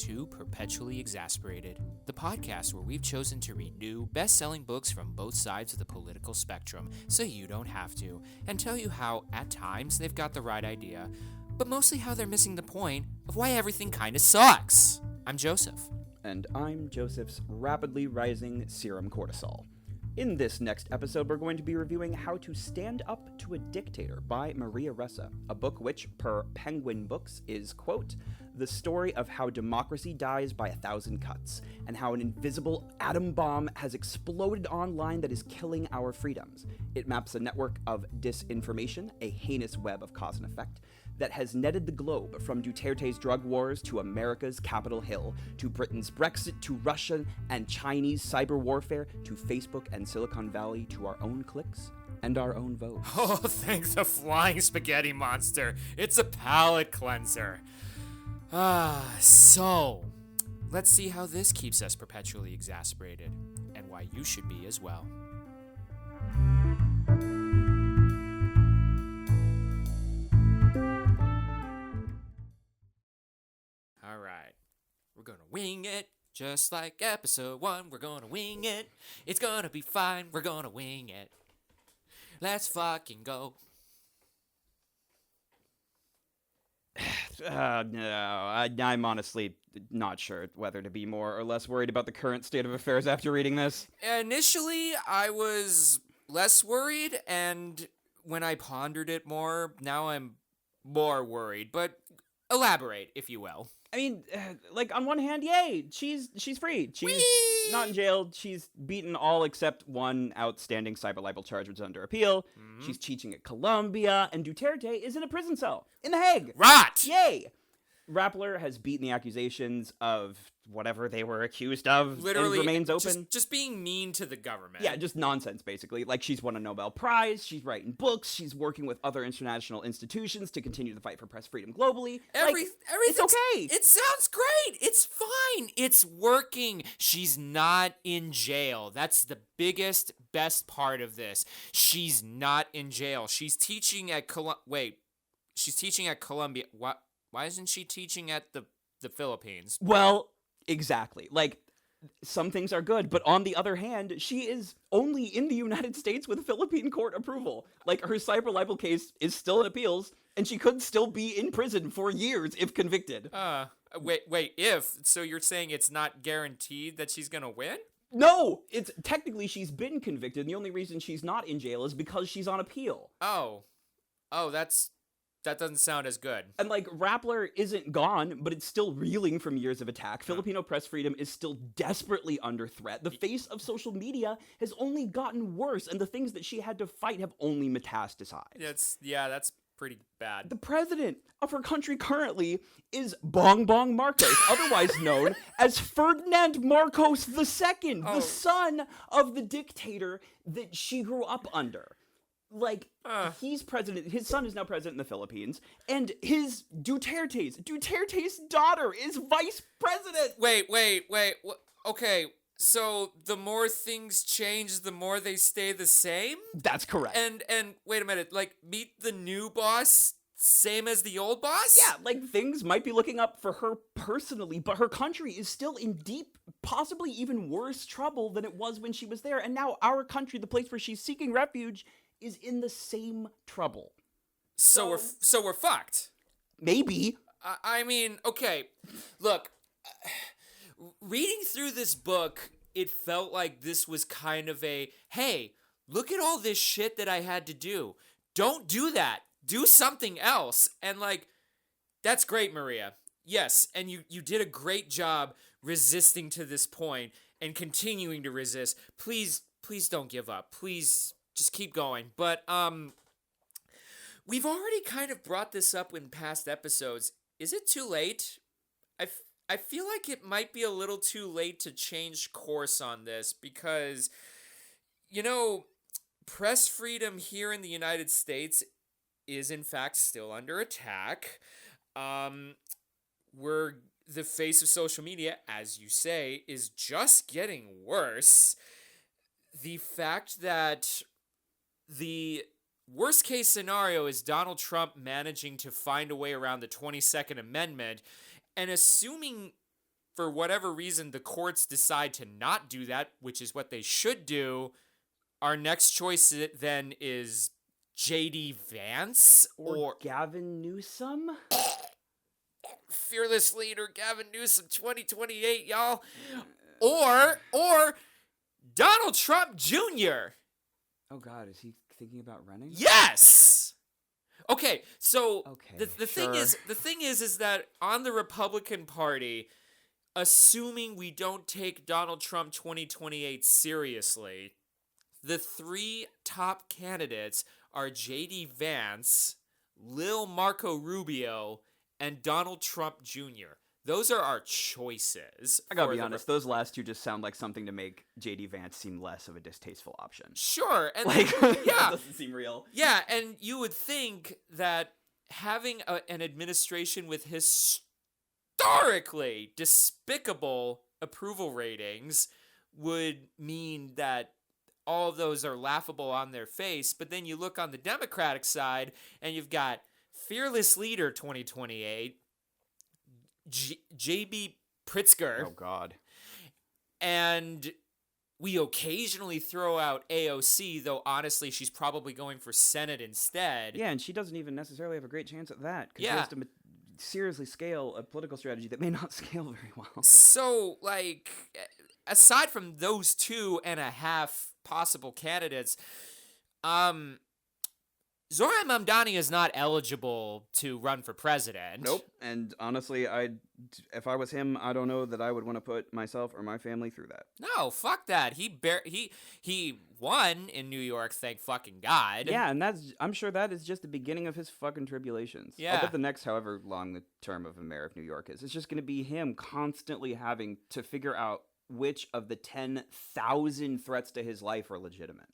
to Perpetually Exasperated, the podcast where we've chosen to read new, best-selling books from both sides of the political spectrum so you don't have to, and tell you how, at times, they've got the right idea, but mostly how they're missing the point of why everything kinda sucks. I'm Joseph. And I'm Joseph's rapidly rising serum cortisol. In this next episode, we're going to be reviewing How to Stand Up to a Dictator by Maria Ressa, a book which, per Penguin Books, is, quote, the story of how democracy dies by 1,000 cuts, and how an invisible atom bomb has exploded online that is killing our freedoms. It maps a network of disinformation, a heinous web of cause and effect, that has netted the globe from Duterte's drug wars to America's Capitol Hill, to Britain's Brexit, to Russian and Chinese cyber warfare, to Facebook and Silicon Valley, to our own clicks and our own votes. Oh, thanks the flying spaghetti monster. It's a palate cleanser. So, let's see how this keeps us perpetually exasperated, and why you should be as well. Alright, we're gonna wing it, just like episode 1, we're gonna wing it. It's gonna be fine, we're gonna wing it. Let's fucking go. I'm honestly not sure whether to be more or less worried about the current state of affairs after reading this. Initially, I was less worried, and when I pondered it more, now I'm more worried. But elaborate, if you will. I mean, on one hand, yay, she's free. She's not in jail. She's beaten all except one outstanding cyber libel charge, which is under appeal. Mm-hmm. She's teaching at Columbia, and Duterte is in a prison cell in The Hague. Right! Yay! Rappler has beaten the accusations of whatever they were accused of. Literally, and remains open. Just being mean to the government. Yeah, just nonsense, basically. Like, she's won a Nobel Prize, she's writing books, she's working with other international institutions to continue the fight for press freedom globally. Everything. It's okay. It sounds great. It's fine. It's working. She's not in jail. That's the best part of this. She's not in jail. She's teaching at she's teaching at Columbia. Why isn't she teaching at the Philippines? Well, exactly. Some things are good, but on the other hand, she is only in the United States with Philippine court approval. Her cyber libel case is still in appeals, and she could still be in prison for years if convicted. So you're saying it's not guaranteed that she's gonna win? No! It's technically she's been convicted, and the only reason she's not in jail is because she's on appeal. Oh, that doesn't sound as good. And, Rappler isn't gone, but it's still reeling from years of attack. Filipino press freedom is still desperately under threat. The face of social media has only gotten worse, and the things that she had to fight have only metastasized. That's pretty bad. The president of her country currently is Bong Marcos, otherwise known as Ferdinand Marcos II, the son of the dictator that she grew up under. He's president, his son is now president in the Philippines, and Duterte's daughter is vice president! Wait, okay, so the more things change, the more they stay the same? That's correct. And wait a minute, meet the new boss, same as the old boss? Yeah, things might be looking up for her personally, but her country is still in deep, possibly even worse trouble than it was when she was there, and now our country, the place where she's seeking refuge, is in the same trouble. So we're fucked. Maybe. I mean, okay, look, reading through this book, it felt like this was kind of a, hey, look at all this shit that I had to do. Don't do that. Do something else. And that's great, Maria. Yes, and you did a great job resisting to this point and continuing to resist. Please don't give up. Please just keep going. But we've already kind of brought this up in past episodes. Is it too late? I feel like it might be a little too late to change course on this because, press freedom here in the United States is in fact still under attack. The face of social media, as you say, is just getting worse. The fact that the worst case scenario is Donald Trump managing to find a way around the 22nd Amendment and assuming for whatever reason the courts decide to not do that, which is what they should do, our next choice then is J.D. Vance or Gavin Newsom? Fearless leader Gavin Newsom 2028, y'all. Or Donald Trump Jr. Oh God, is he thinking about running? Yes. Okay, so the thing is that on the Republican Party, assuming we don't take Donald Trump 2028 seriously, the three top candidates are J.D. Vance, Lil Marco Rubio, and Donald Trump Jr. Those are our choices. I gotta be honest, those last two just sound like something to make J.D. Vance seem less of a distasteful option. Sure. And like, yeah. That doesn't seem real. Yeah, and you would think that having an administration with historically despicable approval ratings would mean that all of those are laughable on their face, but then you look on the Democratic side, and you've got Fearless Leader 2028, J.B. Pritzker. Oh, God. And we occasionally throw out AOC, though honestly, she's probably going for Senate instead. Yeah, and she doesn't even necessarily have a great chance at that, because she has to seriously scale a political strategy that may not scale very well. So, like, aside from those 2.5 possible candidates, Zohran Mamdani is not eligible to run for president. Nope. And honestly, if I was him, I don't know that I would want to put myself or my family through that. No, fuck that. He won in New York, thank fucking God. Yeah, and I'm sure that is just the beginning of his fucking tribulations. Yeah. I bet the next however long the term of a mayor of New York is, it's just going to be him constantly having to figure out which of the 10,000 threats to his life are legitimate.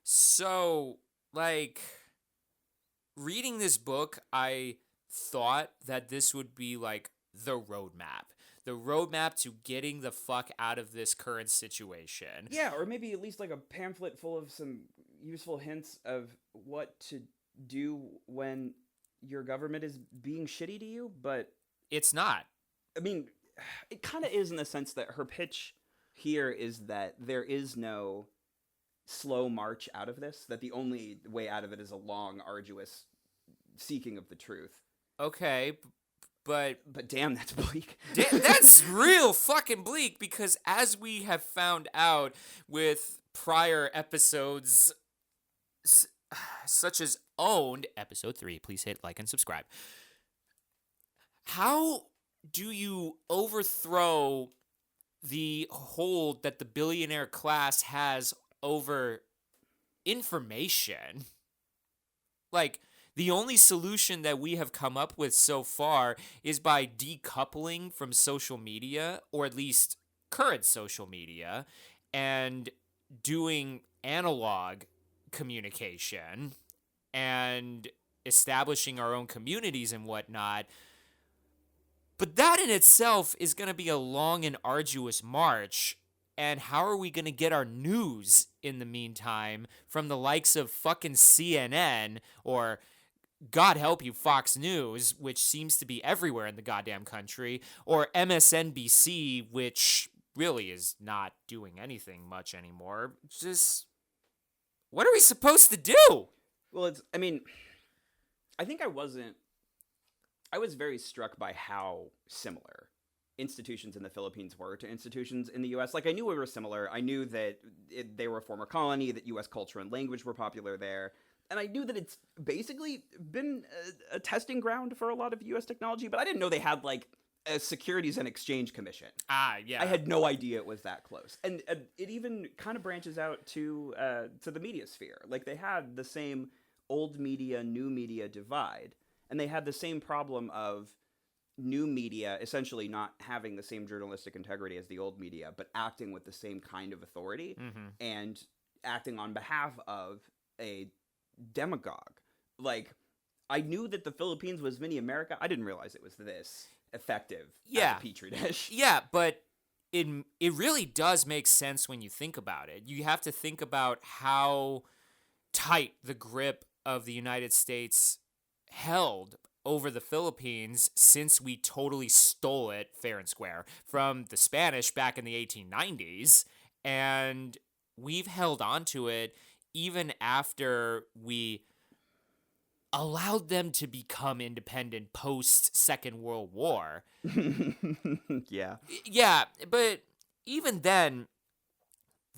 So, like, reading this book, I thought that this would be like the roadmap to getting the fuck out of this current situation. Yeah, or maybe at least like a pamphlet full of some useful hints of what to do when your government is being shitty to you, but it's not. I mean, it kind of is in the sense that her pitch here is that there is no slow march out of this, that the only way out of it is a long, arduous seeking of the truth. Okay, but damn, that's bleak. That's real fucking bleak, because as we have found out with prior episodes such as Owned, episode 3, please hit like and subscribe. How do you overthrow the hold that the billionaire class has over information? Like, the only solution that we have come up with so far is by decoupling from social media, or at least current social media, and doing analog communication and establishing our own communities and whatnot. But that in itself is going to be a long and arduous march. And how are we going to get our news in the meantime from the likes of fucking CNN or, God help you, Fox News, which seems to be everywhere in the goddamn country, or MSNBC, which really is not doing anything much anymore? Just, what are we supposed to do? Well, I think I was very struck by how similar institutions in the Philippines were to institutions in the U.S. Like, I knew we were similar. I knew that they were a former colony, that U.S. culture and language were popular there. And I knew that it's basically been a testing ground for a lot of U.S. technology, but I didn't know they had, like, a Securities and Exchange Commission. Yeah. I had no idea it was that close. And it even kind of branches out to the media sphere. Like, they had the same old media, new media divide, and they had the same problem of new media essentially not having the same journalistic integrity as the old media, but acting with the same kind of authority and acting on behalf of a demagogue. Like, I knew that the Philippines was mini America. I didn't realize it was this effective as a petri dish. Yeah, but it really does make sense when you think about it. You have to think about how tight the grip of the United States held over the Philippines since we totally stole it fair and square from the Spanish back in the 1890s. And we've held on to it even after we allowed them to become independent post Second World War. Yeah. Yeah, but even then,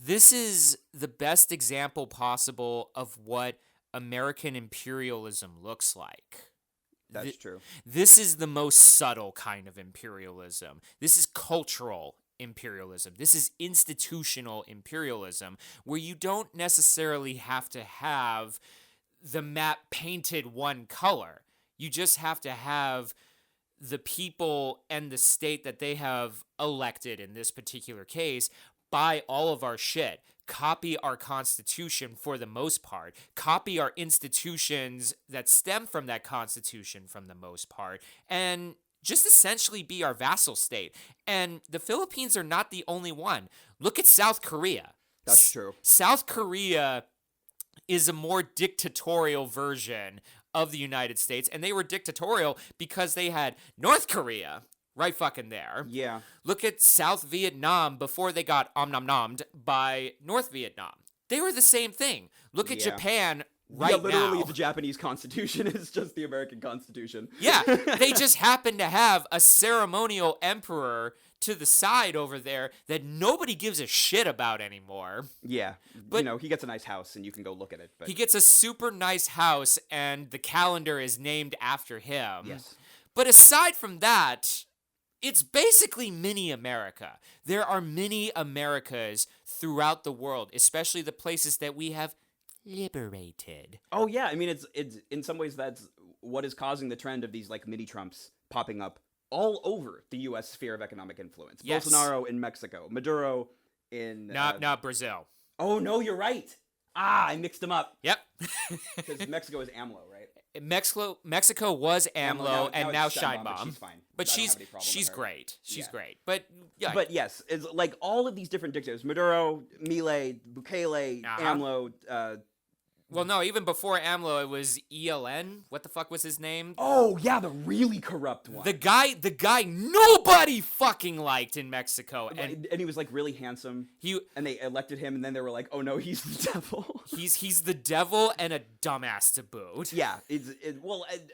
this is the best example possible of what American imperialism looks like. That's true. This is the most subtle kind of imperialism. This is cultural imperialism. This is institutional imperialism, where you don't necessarily have to have the map painted one color. You just have to have the people and the state that they have elected in this particular case buy all of our shit, copy our constitution for the most part, copy our institutions that stem from that constitution for the most part, and just essentially be our vassal state. And the Philippines are not the only one. Look at South Korea. That's true. South Korea is a more dictatorial version of the United States, and they were dictatorial because they had North Korea right fucking there. Yeah. Look at South Vietnam before they got omnomnommed by North Vietnam. They were the same thing. Look at Japan right now. Literally the Japanese Constitution is just the American Constitution. Yeah, they just happen to have a ceremonial emperor to the side over there that nobody gives a shit about anymore. Yeah, but he gets a nice house and you can go look at it. But he gets a super nice house and the calendar is named after him. Yes. But aside from that, it's basically mini America. There are mini Americas throughout the world, especially the places that we have liberated. Oh yeah, I mean it's in some ways that's what is causing the trend of these like mini Trumps popping up all over the U.S. sphere of economic influence. Yes. Bolsonaro in Mexico, Maduro in Not Brazil. Oh no, you're right. I mixed them up. Yep. Because Mexico is AMLO, right? Mexico was AMLO and now Sheinbaum. But she's fine. But she's great. She's great. But yeah. But yes, it's like all of these different dictators: Maduro, Milei, Bukele, AMLO. Well, no, even before AMLO, it was ELN. What the fuck was his name? Oh yeah, the really corrupt one. The guy nobody fucking liked in Mexico, and he was like really handsome. And they elected him, and then they were like, "Oh no, he's the devil." he's the devil and a dumbass to boot. Yeah,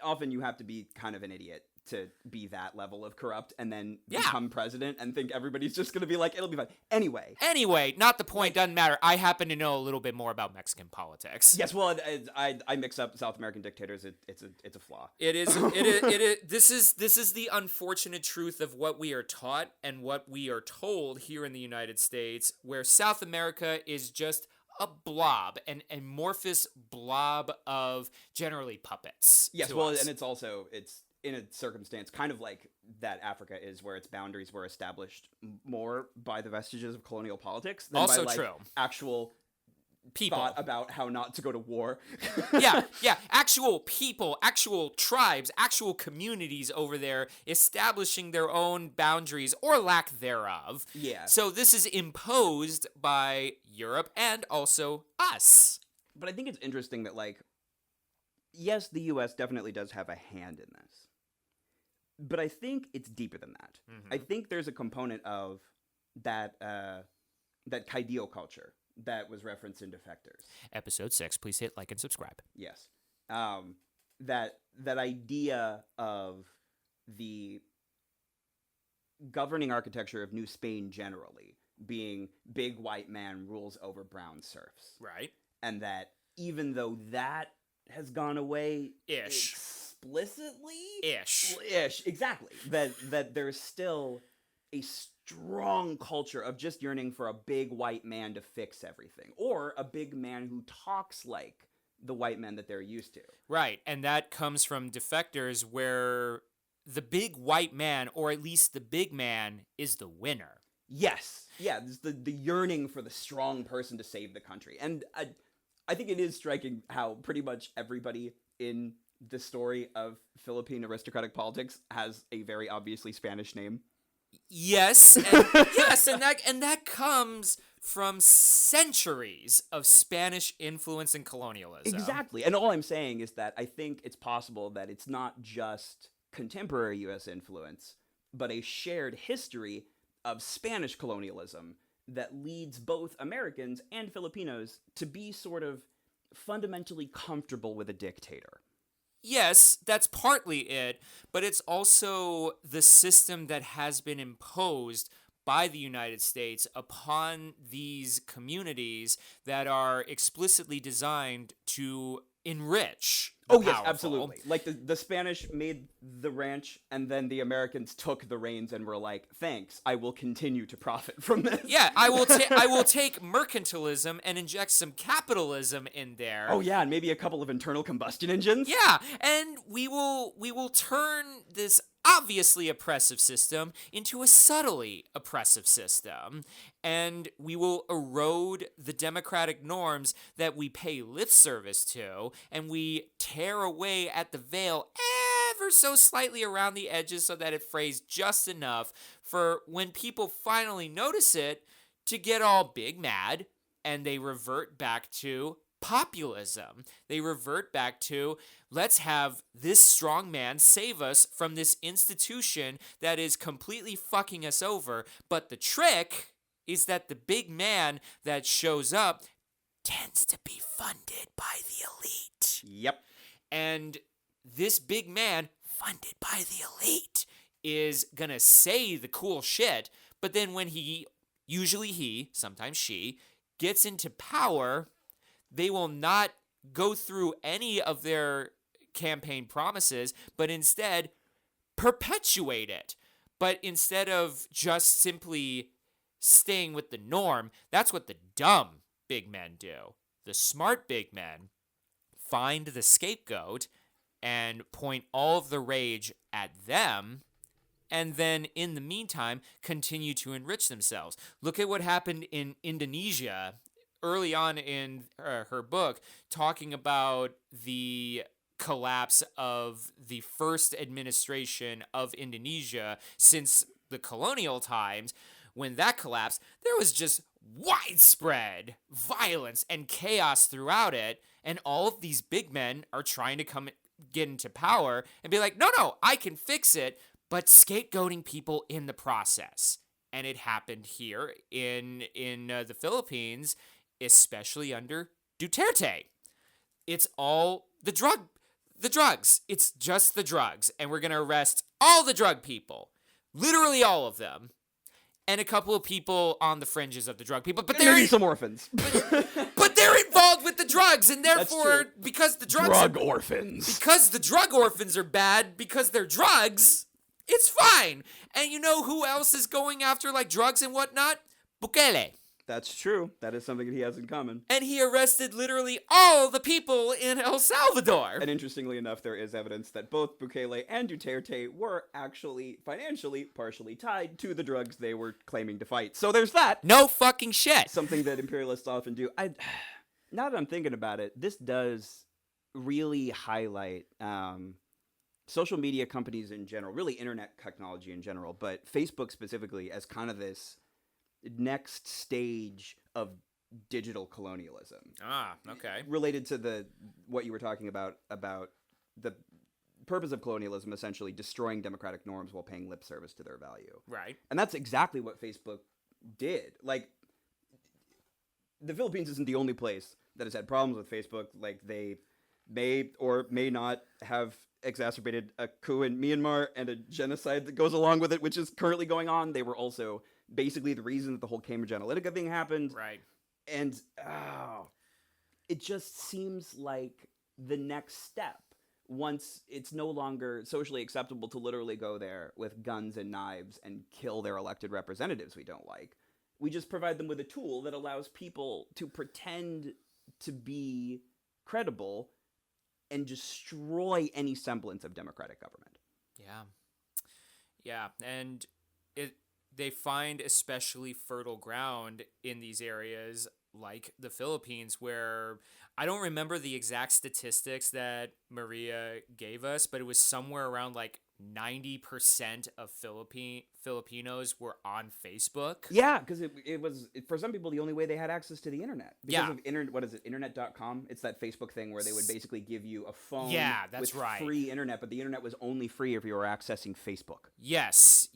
often you have to be kind of an idiot to be that level of corrupt and then become president and think everybody's just gonna be like, it'll be fine. Anyway, not the point. Doesn't matter. I happen to know a little bit more about Mexican politics. Yes, well, I mix up South American dictators. It's a flaw. It is. This is the unfortunate truth of what we are taught and what we are told here in the United States, where South America is just a blob, an amorphous blob of generally puppets. Yes, well, and it's in a circumstance kind of like that Africa is, where its boundaries were established more by the vestiges of colonial politics than also by true. Actual people thought about how not to go to war. yeah, actual people, actual tribes, actual communities over there establishing their own boundaries or lack thereof. Yeah. So this is imposed by Europe and also us. But I think it's interesting that, like, yes, the U.S. definitely does have a hand in this. But I think it's deeper than that. Mm-hmm. I think there's a component of that Caidillo culture that was referenced in Defectors. Episode 6, please hit like and subscribe. Yes. That idea of the governing architecture of New Spain generally being big white man rules over brown serfs. Right. And that even though that has gone away ish, exactly, that there's still a strong culture of just yearning for a big white man to fix everything, or a big man who talks like the white men that they're used to. Right, and that comes from Defectors, where the big white man, or at least the big man, is the winner. Yes, yeah, the yearning for the strong person to save the country. And I think it is striking how pretty much everybody in the story of Philippine aristocratic politics has a very obviously Spanish name. Yes, and that comes from centuries of Spanish influence and colonialism. Exactly. And all I'm saying is that I think it's possible that it's not just contemporary U.S. influence, but a shared history of Spanish colonialism that leads both Americans and Filipinos to be sort of fundamentally comfortable with a dictator. Yes, that's partly it, but it's also the system that has been imposed by the United States upon these communities that are explicitly designed to enrich the Oh, yes, powerful. absolutely. Like the Spanish made the ranch, and then the Americans took the reins and were like, thanks, I will continue to profit from this. Yeah, I will take mercantilism and inject some capitalism in there. Oh, yeah, and maybe a couple of internal combustion engines. Yeah, and we will turn this obviously oppressive system into a subtly oppressive system, and we will erode the democratic norms that we pay lip service to, and we tear away at the veil ever so slightly around the edges so that it frays just enough for when people finally notice it to get all big mad, and they revert back to populism. They revert back to, let's have this strong man save us from this institution that is completely fucking us over. But the trick is that the big man that shows up tends to be funded by the elite. Yep. And this big man, funded by the elite, is gonna say the cool shit, but then when usually he, sometimes she, gets into power, they will not go through any of their campaign promises, but instead perpetuate it. But instead of just simply staying with the norm, that's what the dumb big men do. The smart big men find the scapegoat and point all of the rage at them, and then in the meantime continue to enrich themselves. Look at what happened in Indonesia early on in her book, talking about the collapse of the first administration of Indonesia since the colonial times. When that collapsed, there was just widespread violence and chaos throughout it, and all of these big men are trying to get into power and be like, no, I can fix it, but scapegoating people in the process. And it happened here in the Philippines, especially under Duterte. It's all the drugs. It's just the drugs. And we're going to arrest all the drug people. Literally all of them. And a couple of people on the fringes of the drug people. But maybe some orphans. But they're involved with the drugs. And therefore, because the drugs drug orphans. Because the drug orphans are bad, because they're drugs, it's fine. And you know who else is going after like drugs and whatnot? Bukele. That's true. That is something that he has in common. And he arrested literally all the people in El Salvador. And interestingly enough, there is evidence that both Bukele and Duterte were actually financially partially tied to the drugs they were claiming to fight. So there's that. No fucking shit. Something that imperialists often do. Now that I'm thinking about it, this does really highlight social media companies in general, really internet technology in general, but Facebook specifically as kind of this next stage of digital colonialism. Ah, okay. Related to what you were talking about the purpose of colonialism, essentially destroying democratic norms while paying lip service to their value. Right. And that's exactly what Facebook did. Like, the Philippines isn't the only place that has had problems with Facebook. Like, they may or may not have exacerbated a coup in Myanmar and a genocide that goes along with it, which is currently going on. They were also basically the reason that the whole Cambridge Analytica thing happened. Right. And it just seems like the next step, once it's no longer socially acceptable to literally go there with guns and knives and kill their elected representatives we don't like, we just provide them with a tool that allows people to pretend to be credible and destroy any semblance of democratic government. Yeah, and they find especially fertile ground in these areas like the Philippines, where I don't remember the exact statistics that Maria gave us, but it was somewhere around like 90% of Filipinos were on Facebook. Yeah, because it was, for some people, the only way they had access to the internet. Because of what is it, internet.com? It's that Facebook thing where they would basically give you a phone with free internet, but the internet was only free if you were accessing Facebook. Yes.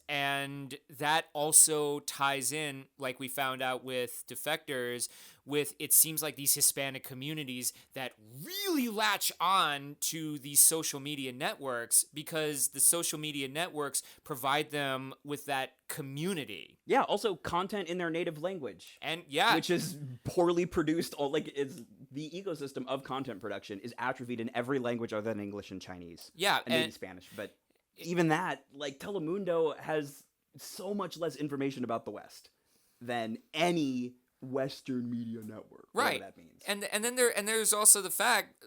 And that also ties in, like we found out with defectors, with it seems like these Hispanic communities that really latch on to these social media networks because the social media networks provide them with that community. Yeah, also content in their native language. And yeah. Which is poorly produced. It's the ecosystem of content production is atrophied in every language other than English and Chinese. Yeah. And maybe Spanish. But even that, like, Telemundo has so much less information about the West than any Western media network. Right. Whatever that means. And then there's also the fact,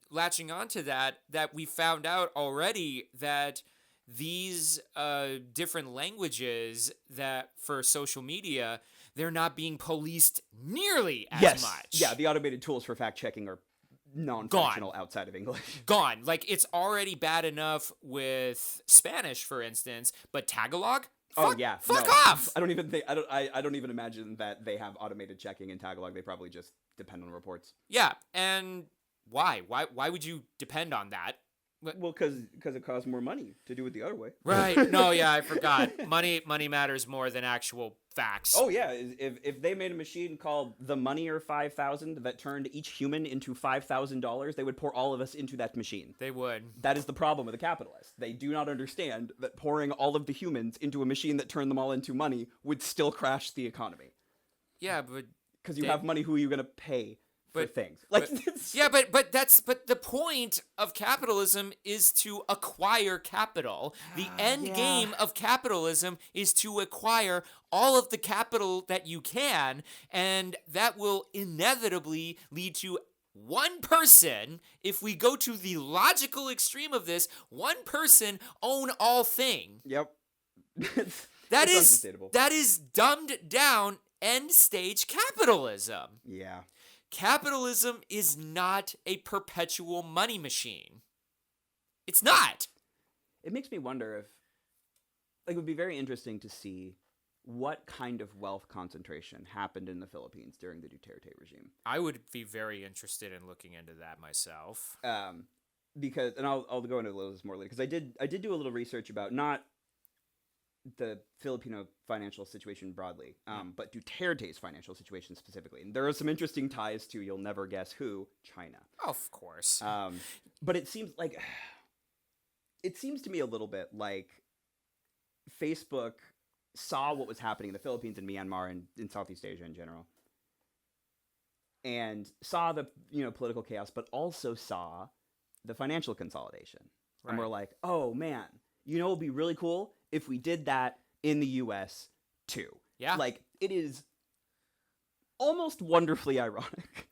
latching onto that we found out already that these different languages that for social media, they're not being policed nearly as much. Yeah, the automated tools for fact checking are non-functional outside of English. Gone. Like, it's already bad enough with Spanish, for instance, but Tagalog? Fuck off! I don't even imagine that they have automated checking in Tagalog. They probably just depend on reports. Yeah, and why? Why would you depend on that? Well, because it costs more money to do it the other way. Right. No, yeah, I forgot. Money matters more than actual facts. Oh, yeah. If they made a machine called the Moneyer 5000 that turned each human into $5,000, they would pour all of us into that machine. They would. That is the problem with the capitalists. They do not understand that pouring all of the humans into a machine that turned them all into money would still crash the economy. Yeah, but... Because you have money, who are you going to pay? For things but the point of capitalism is to acquire capital. The end game of capitalism is to acquire all of the capital that you can, and that will inevitably lead to one person, if we go to the logical extreme of this, one person own all thing. Yep. That is dumbed down end stage capitalism. Yeah. Capitalism is not a perpetual money machine. It's not. It makes me wonder if, it would be very interesting to see what kind of wealth concentration happened in the Philippines during the Duterte regime. I would be very interested in looking into that myself. Because, and I'll go into a little more later, because I did do a little research about not the Filipino financial situation broadly, but Duterte's financial situation specifically. And there are some interesting ties to, you'll never guess who, China. Of course. But it seems to me a little bit like Facebook saw what was happening in the Philippines and Myanmar and in Southeast Asia in general, and saw the political chaos, but also saw the financial consolidation. Right. And we're like, oh man, it would be really cool if we did that in the U.S. too. Yeah. Like, it is almost wonderfully ironic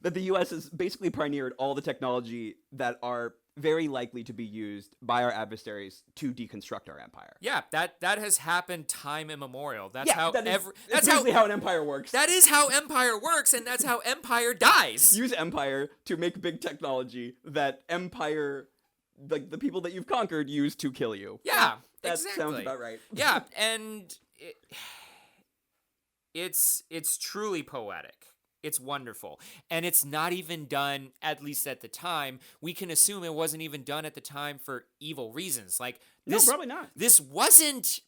that the U.S. has basically pioneered all the technology that are very likely to be used by our adversaries to deconstruct our empire. Yeah, that has happened time immemorial. That's how how an empire works. That is how empire works, and that's how empire dies. Use empire to make big technology that empire, like the people that you've conquered, use to kill you. Yeah, that exactly. sounds about right. Yeah, and it's truly poetic. It's wonderful. And it's not even done, at least at the time. We can assume it wasn't even done at the time for evil reasons. Like, this, no, probably not. This wasn't...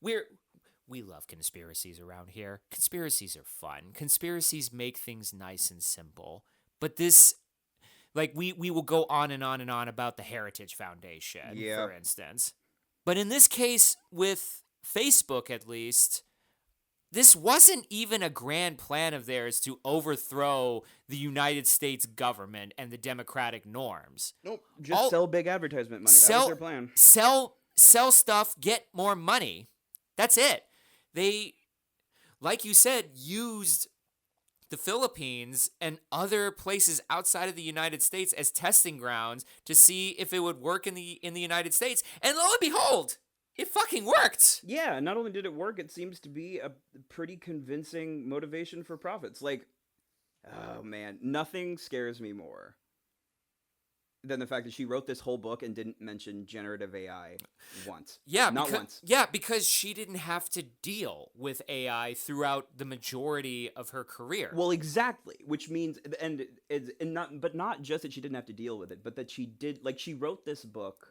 We love conspiracies around here. Conspiracies are fun. Conspiracies make things nice and simple. But this... Like, we will go on and on and on about the Heritage Foundation, for instance. But in this case, with Facebook at least... This wasn't even a grand plan of theirs to overthrow the United States government and the democratic norms. Nope, just sell big advertisement money. That was their plan. Sell stuff, get more money. That's it. They, like you said, used the Philippines and other places outside of the United States as testing grounds to see if it would work in the United States. And lo and behold, it fucking worked! Yeah, not only did it work, it seems to be a pretty convincing motivation for profits. Like, oh man, nothing scares me more than the fact that she wrote this whole book and didn't mention generative AI once. Yeah, not once. Yeah, because she didn't have to deal with AI throughout the majority of her career. Well, exactly, which means, but not just that she didn't have to deal with it, but that she did, like, she wrote this book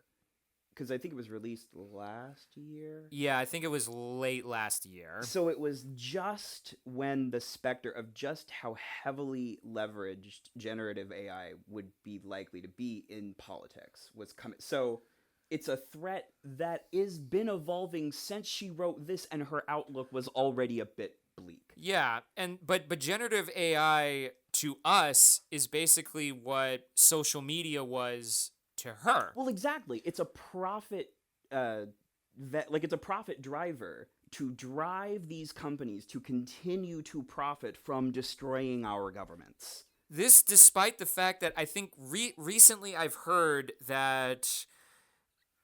because I think it was released last year. Yeah, I think it was late last year. So it was just when the specter of just how heavily leveraged generative AI would be likely to be in politics was coming. So it's a threat that has been evolving since she wrote this, and her outlook was already a bit bleak. Yeah, but generative AI to us is basically what social media was to her. Well, exactly. It's a profit it's a profit driver to drive these companies to continue to profit from destroying our governments. This despite the fact that I think recently I've heard that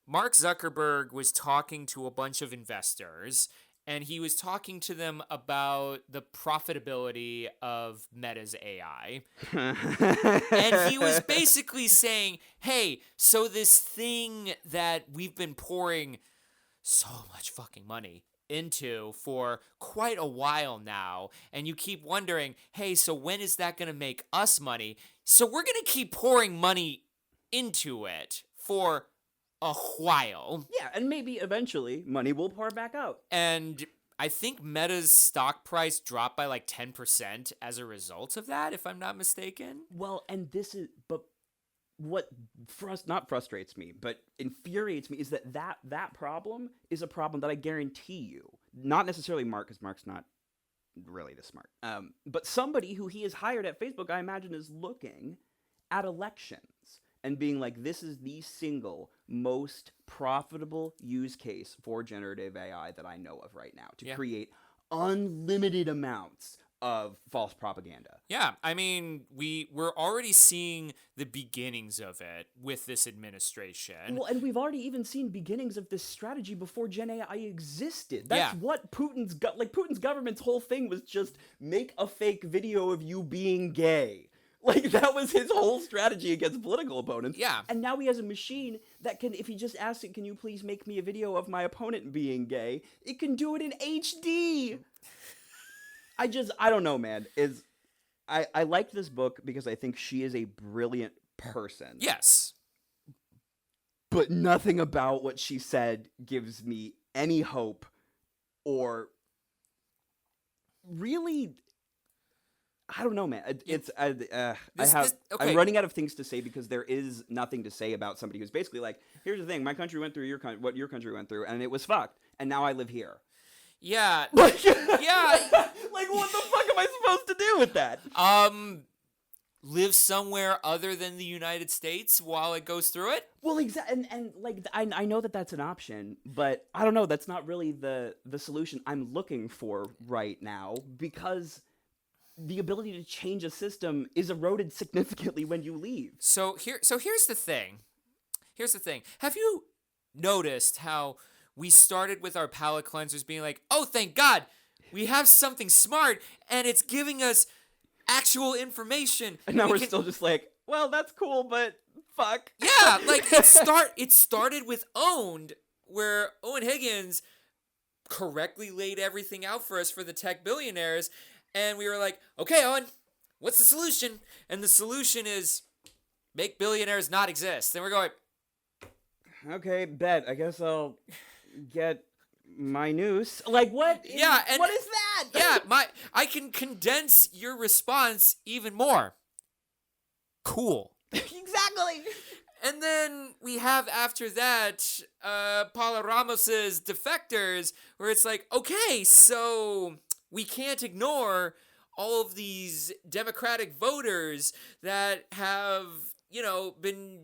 Mark Zuckerberg was talking to a bunch of investors, and he was talking to them about the profitability of Meta's AI. And he was basically saying, hey, so this thing that we've been pouring so much fucking money into for quite a while now, and you keep wondering, hey, so when is that going to make us money? So we're going to keep pouring money into it for a while. Yeah, and maybe eventually money will pour back out. And I think Meta's stock price dropped by like 10% as a result of that, if I'm not mistaken. Well, and but what not frustrates me, but infuriates me is that problem is a problem that I guarantee you, not necessarily Mark, because Mark's not really this smart, but somebody who he has hired at Facebook, I imagine, is looking at elections and being like, this is the single most profitable use case for generative AI that I know of right now, to create unlimited amounts of false propaganda. Yeah, I mean, we're already seeing the beginnings of it with this administration. Well, and we've already even seen beginnings of this strategy before Gen AI existed. That's what Putin's government's whole thing was, just make a fake video of you being gay. Like, that was his whole strategy against political opponents. Yeah. And now he has a machine that can, if he just asks it, can you please make me a video of my opponent being gay, it can do it in HD. I don't know, man. I liked this book because I think she is a brilliant person. Yes. But nothing about what she said gives me any hope or really... I don't know, man. I'm running out of things to say because there is nothing to say about somebody who's basically like, here's the thing, my country went through what your country went through, and it was fucked, and now I live here. Yeah. Yeah. Like, what the fuck am I supposed to do with that? Live somewhere other than the United States while it goes through it? Well, exactly, and like, I know that that's an option, but I don't know, that's not really the solution I'm looking for right now, because the ability to change a system is eroded significantly when you leave. So here's the thing. Have you noticed how we started with our palate cleansers being like, oh, thank God, we have something smart, and it's giving us actual information. And now we're still just like, well, that's cool, but fuck. Yeah, like, it started with Owned, where Owen Higgins correctly laid everything out for us for the tech billionaires, and we were like, okay, Owen, what's the solution? And the solution is make billionaires not exist. And we're going, okay, bet. I guess I'll get my noose. Like, what? Yeah, and what is that? Yeah, I can condense your response even more. Cool. Exactly. And then we have after that Paula Ramos's Defectors, where it's like, okay, so we can't ignore all of these Democratic voters that have, been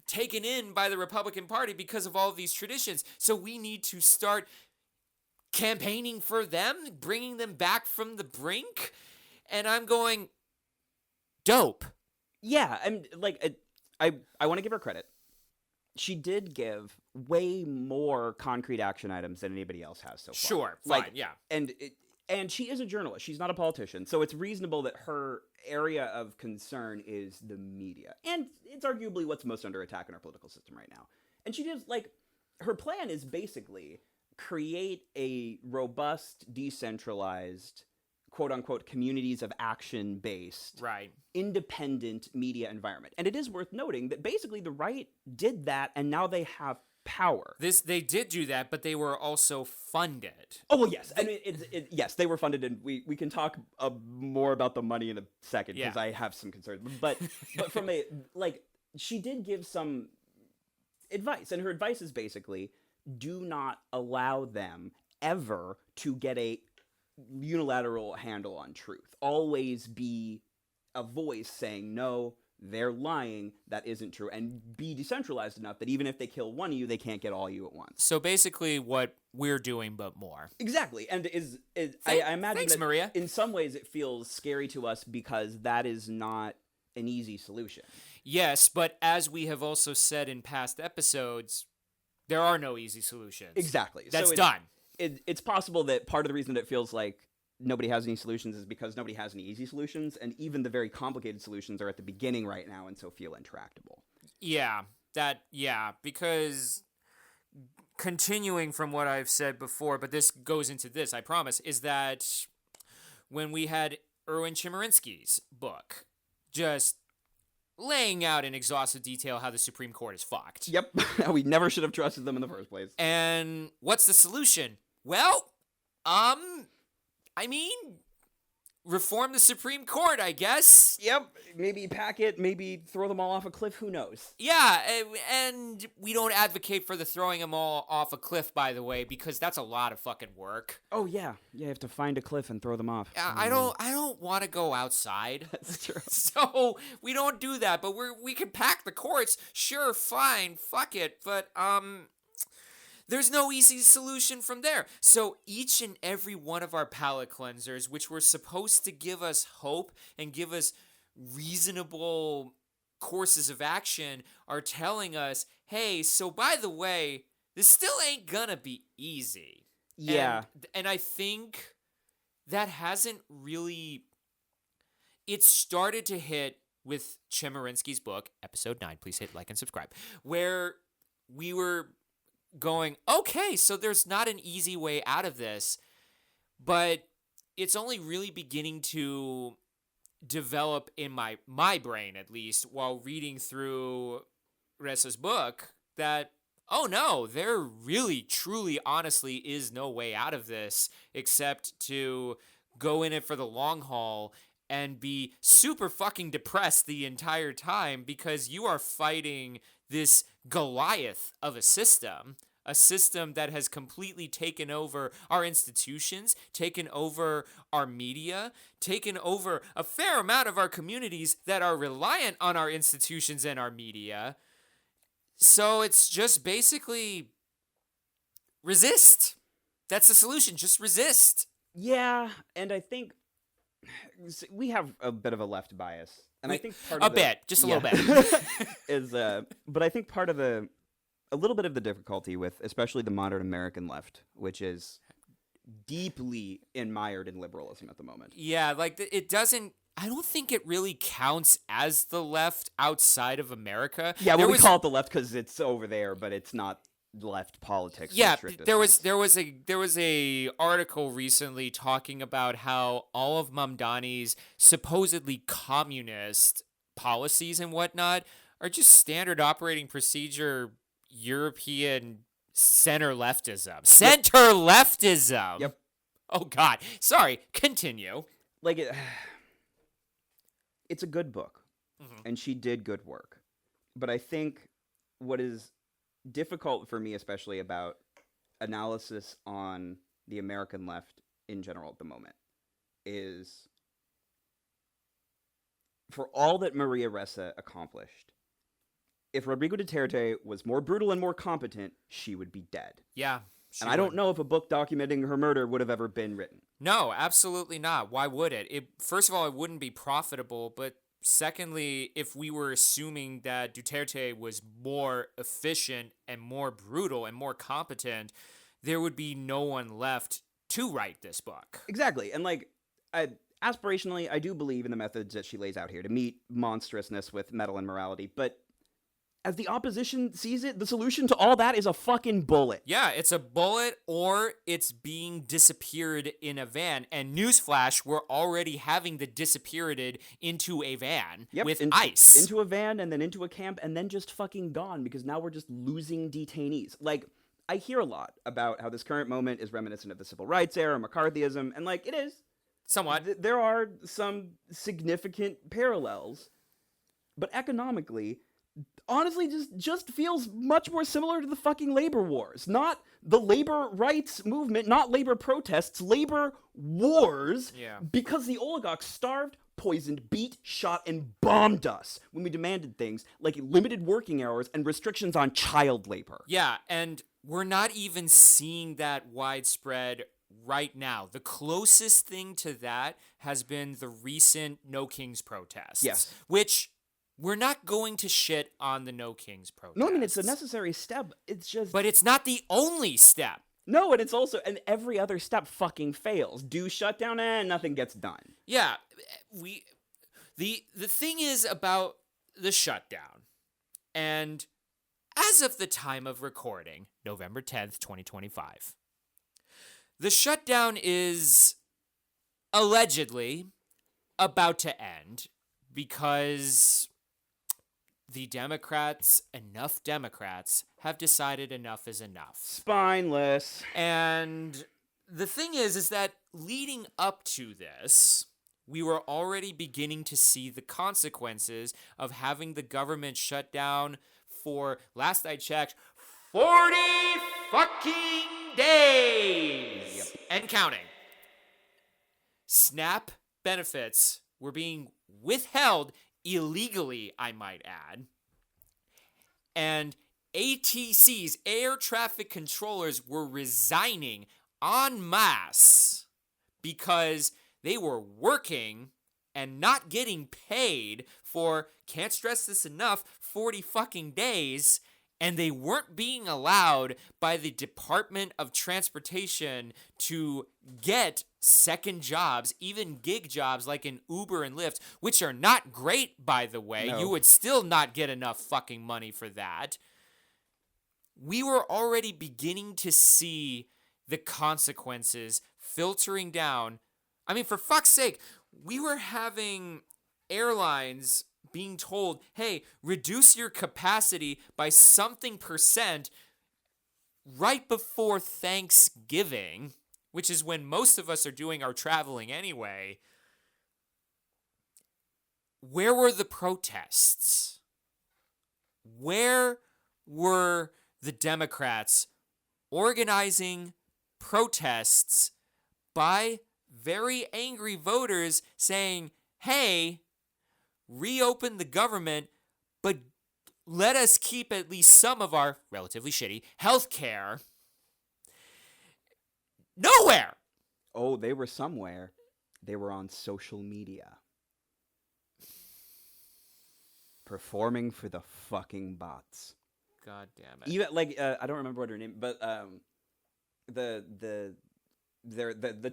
taken in by the Republican Party because of all of these traditions. So we need to start campaigning for them, bringing them back from the brink. And I'm going, dope. Yeah, I'm like, I want to give her credit. She did give way more concrete action items than anybody else has so far. Sure, fine, yeah. And And she is a journalist. She's not a politician. So it's reasonable that her area of concern is the media. And it's arguably what's most under attack in our political system right now. And she does, like, her plan is basically create a robust, decentralized, quote-unquote, communities of action-based, Right. independent media environment. And it is worth noting that basically the right did that, and now they have power. They did do that, but they were also funded. Oh, well, yes. I mean, yes, they were funded, and we can talk more about the money in a second, because I have some concerns. But from a, like, she did give some advice, and her advice is basically, do not allow them ever to get a unilateral handle on truth. Always be a voice saying, no, they're lying, that isn't true, and be decentralized enough that even if they kill one of you, they can't get all of you at once. So basically what we're doing, but more. Exactly. And I imagine thanks, that Maria. In some ways it feels scary to us because that is not an easy solution. Yes, but as we have also said in past episodes, there are no easy solutions. Exactly. That's so done. It's possible that part of the reason it feels like nobody has any solutions is because nobody has any easy solutions, and even the very complicated solutions are at the beginning right now and so feel intractable. Yeah, because continuing from what I've said before, but this goes into this, I promise, is that when we had Erwin Chemerinsky's book, just laying out in exhaustive detail how the Supreme Court is fucked. Yep, we never should have trusted them in the first place. And what's the solution? Well, I mean, reform the Supreme Court, I guess. Yep, maybe pack it, maybe throw them all off a cliff, who knows? Yeah, and we don't advocate for the throwing them all off a cliff, by the way, because that's a lot of fucking work. Oh, yeah. Yeah, you have to find a cliff and throw them off. I don't want to go outside. That's true. So we don't do that, but we can pack the courts. Sure, fine, fuck it, but there's no easy solution from there. So each and every one of our palate cleansers, which were supposed to give us hope and give us reasonable courses of action, are telling us, hey, so by the way, this still ain't gonna be easy. Yeah. And I think that hasn't really... It started to hit with Chemerinsky's book, episode 9, please hit like and subscribe, where we were going, okay, so there's not an easy way out of this, but it's only really beginning to develop in my brain, at least, while reading through Ressa's book, that, oh no, there really, truly, honestly is no way out of this except to go in it for the long haul and be super fucking depressed the entire time because you are fighting this Goliath of a system that has completely taken over our institutions, taken over our media, taken over a fair amount of our communities that are reliant on our institutions and our media. So it's just basically resist. That's the solution. Just resist. Yeah, and I think we have a bit of a left bias. And I think part of just a little bit. is but I think part of a little bit of the difficulty with especially the modern American left, which is deeply mired in liberalism at the moment. Yeah, like it doesn't. I don't think it really counts as the left outside of America. Yeah, we call it the left because it's over there, but it's not left politics. Yeah, there was a article recently talking about how all of Mamdani's supposedly communist policies and whatnot are just standard operating procedure European center leftism. Center leftism. Yep. Oh God. Sorry. Continue. Like it's a good book, and she did good work. But I think what is difficult for me, especially about analysis on the American left in general at the moment, is for all that Maria Ressa accomplished, if Rodrigo Duterte was more brutal and more competent, she would be dead. Yeah. And I don't know if a book documenting her murder would have ever been written. No, absolutely not. Why would it? First of all, it wouldn't be profitable, but secondly, if we were assuming that Duterte was more efficient and more brutal and more competent, there would be no one left to write this book. Exactly. And like, aspirationally, I do believe in the methods that she lays out here to meet monstrousness with metal and morality, but as the opposition sees it, the solution to all that is a fucking bullet. Yeah, it's a bullet or it's being disappeared in a van. And newsflash, we're already having the disappeared into a van with ice. Into a van and then into a camp and then just fucking gone because now we're just losing detainees. Like, I hear a lot about how this current moment is reminiscent of the civil rights era, McCarthyism, and like, it is. Somewhat. There are some significant parallels. But economically, honestly, just feels much more similar to the fucking labor wars. Not the labor rights movement, not labor protests, labor wars. Yeah. Because the oligarchs starved, poisoned, beat, shot, and bombed us when we demanded things like limited working hours and restrictions on child labor. Yeah, and we're not even seeing that widespread right now. The closest thing to that has been the recent No Kings protests. Yes. Which... we're not going to shit on the No Kings protests. No, I mean, it's a necessary step. It's just... but it's not the only step. No, and it's also... and every other step fucking fails. Do shutdown and nothing gets done. Yeah, the thing is about the shutdown, and as of the time of recording, November 10th, 2025, the shutdown is allegedly about to end because... enough Democrats have decided enough is enough. Spineless. And the thing is that leading up to this, we were already beginning to see the consequences of having the government shut down for, last I checked, 40 fucking days! Yep. And counting. SNAP benefits were being withheld illegally, I might add. And ATCs, air traffic controllers, were resigning en masse because they were working and not getting paid for, can't stress this enough, 40 fucking days, and they weren't being allowed by the Department of Transportation to get second jobs, even gig jobs like in Uber and Lyft, which are not great, by the way. No. You would still not get enough fucking money for that. We were already beginning to see the consequences filtering down. I mean, for fuck's sake, we were having airlines being told, hey, reduce your capacity by something percent right before Thanksgiving, which is when most of us are doing our traveling anyway. Where were the protests? Where were the Democrats organizing protests by very angry voters saying, hey, reopen the government, but let us keep at least some of our relatively shitty health care? Nowhere! Oh, they were somewhere. They were on social media. Performing for the fucking bots. God damn it. Even, like, I don't remember what her name, but the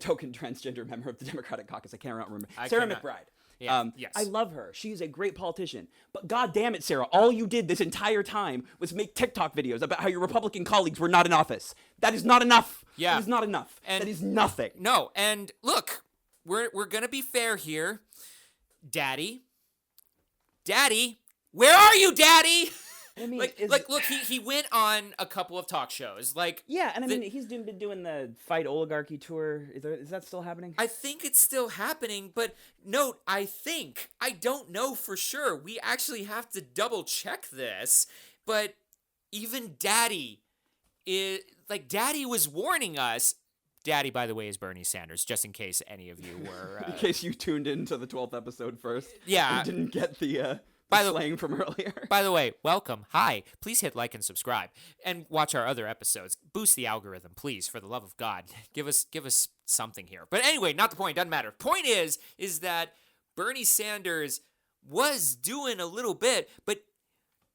token transgender member of the Democratic Caucus, I can't remember. Sarah McBride. Yeah, yes. I love her. She's a great politician. But god damn it, Sarah, all you did this entire time was make TikTok videos about how your Republican colleagues were not in office. That is not enough. Yeah. That is not enough. And that is nothing. No, and look, we're gonna be fair here. Daddy, where are you, Daddy? I mean, look, he went on a couple of talk shows. Like, yeah, and I mean, he's been doing the Fight Oligarchy tour. Is that still happening? I think it's still happening, but note, I don't know for sure. We actually have to double check this. But even Daddy Daddy was warning us. Daddy, by the way, is Bernie Sanders, just in case any of you were... in case you tuned into the 12th episode first. Yeah. And didn't get the slang from earlier. By the way, welcome. Hi. Please hit like and subscribe. And watch our other episodes. Boost the algorithm, please, for the love of God. Give us something here. But anyway, not the point. Doesn't matter. Point is that Bernie Sanders was doing a little bit, but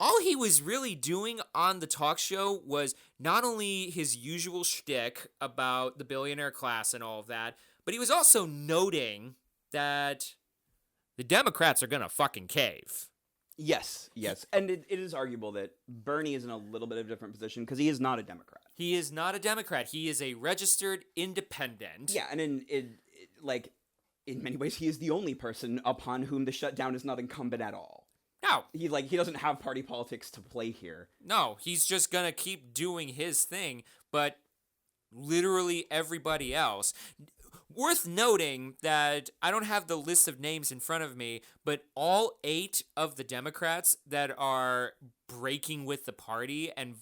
all he was really doing on the talk show was not only his usual shtick about the billionaire class and all of that, but he was also noting that the Democrats are gonna fucking cave. Yes. And it is arguable that Bernie is in a little bit of a different position because he is not a Democrat. He is not a Democrat. He is a registered independent. Yeah, and in many ways, he is the only person upon whom the shutdown is not incumbent at all. No. He doesn't have party politics to play here. No, he's just gonna keep doing his thing, but literally everybody else. Worth noting that I don't have the list of names in front of me, but all 8 of the Democrats that are breaking with the party and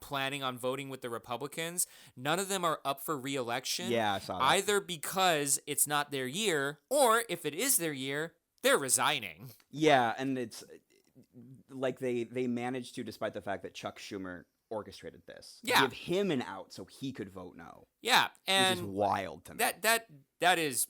planning on voting with the Republicans, none of them are up for re-election. Yeah, I saw that. Either because it's not their year, or if it is their year, they're resigning. Yeah, and it's like they managed to, despite the fact that Chuck Schumer orchestrated this, give him an out so he could vote no. Yeah, and which is wild to me. That is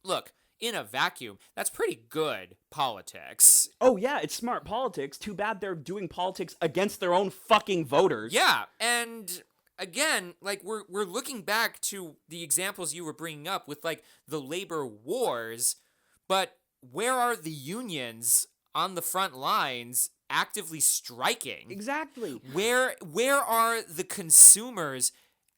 look, in a vacuum, that's pretty good politics. Oh yeah, it's smart politics. Too bad they're doing politics against their own fucking voters. Yeah, and again, like we're looking back to the examples you were bringing up with like the labor wars, but where are the unions on the front lines actively striking? Exactly. Where are the consumers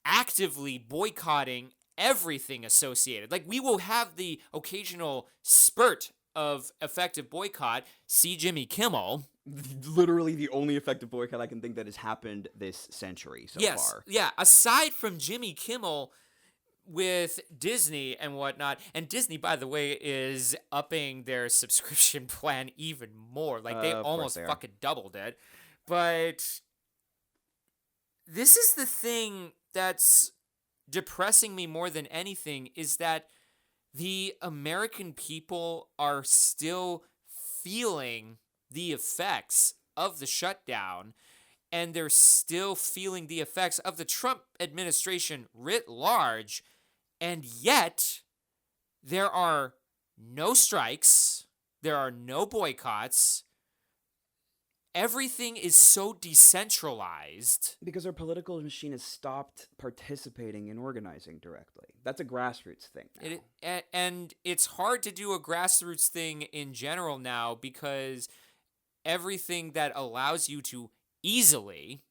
actively boycotting everything associated? Like, we will have the occasional spurt of effective boycott. See Jimmy Kimmel. Literally the only effective boycott I can think that has happened this century so far. Yeah, aside from Jimmy Kimmel with Disney and whatnot, and Disney, by the way, is upping their subscription plan even more. Like, they almost fucking doubled it. But this is the thing that's depressing me more than anything, is that the American people are still feeling the effects of the shutdown, and they're still feeling the effects of the Trump administration writ large, and yet there are no strikes, there are no boycotts. Everything is so decentralized. Because our political machine has stopped participating in organizing directly. That's a grassroots thing now. And it's hard to do a grassroots thing in general now, because everything that allows you to easily,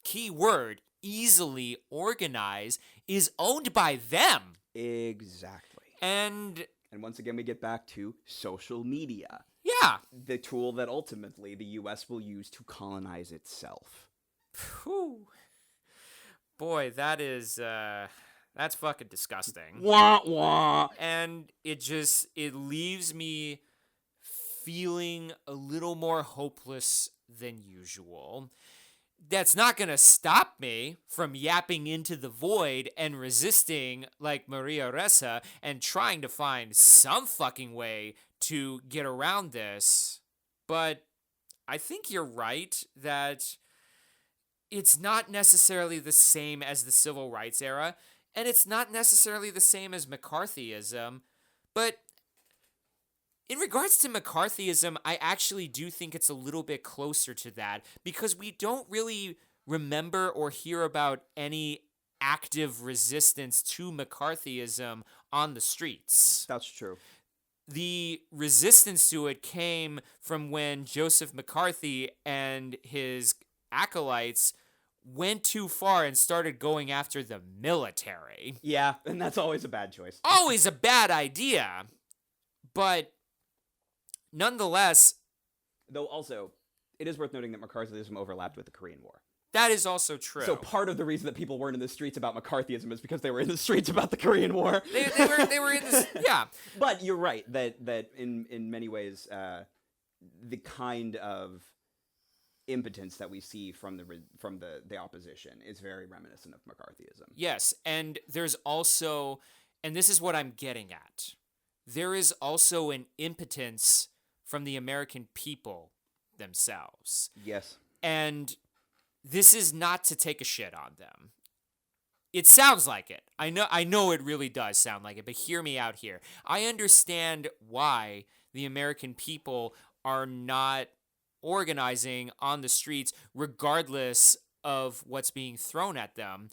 keyword, easily organize is owned by them. Exactly. And once again, we get back to social media. Yeah. The tool that ultimately the U.S. will use to colonize itself. Whew. Boy, that's fucking disgusting. Wah, wah. And it leaves me feeling a little more hopeless than usual. That's not going to stop me from yapping into the void and resisting like Maria Ressa and trying to find some fucking way to get around this. But I think you're right that it's not necessarily the same as the civil rights era, and it's not necessarily the same as McCarthyism. But in regards to McCarthyism, I actually do think it's a little bit closer to that, because we don't really remember or hear about any active resistance to McCarthyism on the streets. That's true. The resistance to it came from when Joseph McCarthy and his acolytes went too far and started going after the military. Yeah, and that's always a bad choice. Always a bad idea. But nonetheless, though also, it is worth noting that McCarthyism overlapped with the Korean War. That is also true. So part of the reason that people weren't in the streets about McCarthyism is because they were in the streets about the Korean War. They were in this, yeah. But you're right that in many ways, the kind of impotence that we see from the opposition is very reminiscent of McCarthyism. Yes, and there's also, and this is what I'm getting at, there is also an impotence from the American people themselves. Yes. And this is not to take a shit on them. It sounds like it. I know it really does sound like it, but hear me out here. I understand why the American people are not, organizing on the streets regardless of what's being thrown at them,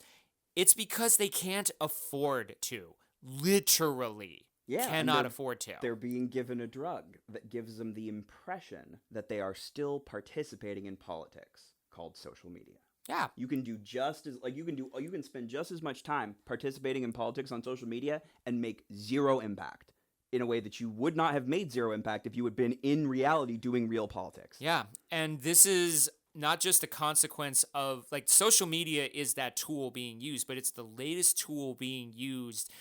it's because they can't afford to. Literally. Yeah, cannot afford to. They're being given a drug that gives them the impression that they are still participating in politics, called social media. Yeah. You can do just as you can spend just as much time participating in politics on social media and make zero impact in a way that you would not have made zero impact if you had been in reality doing real politics. Yeah. And this is not just a consequence of social media is that tool being used, but it's the latest tool being used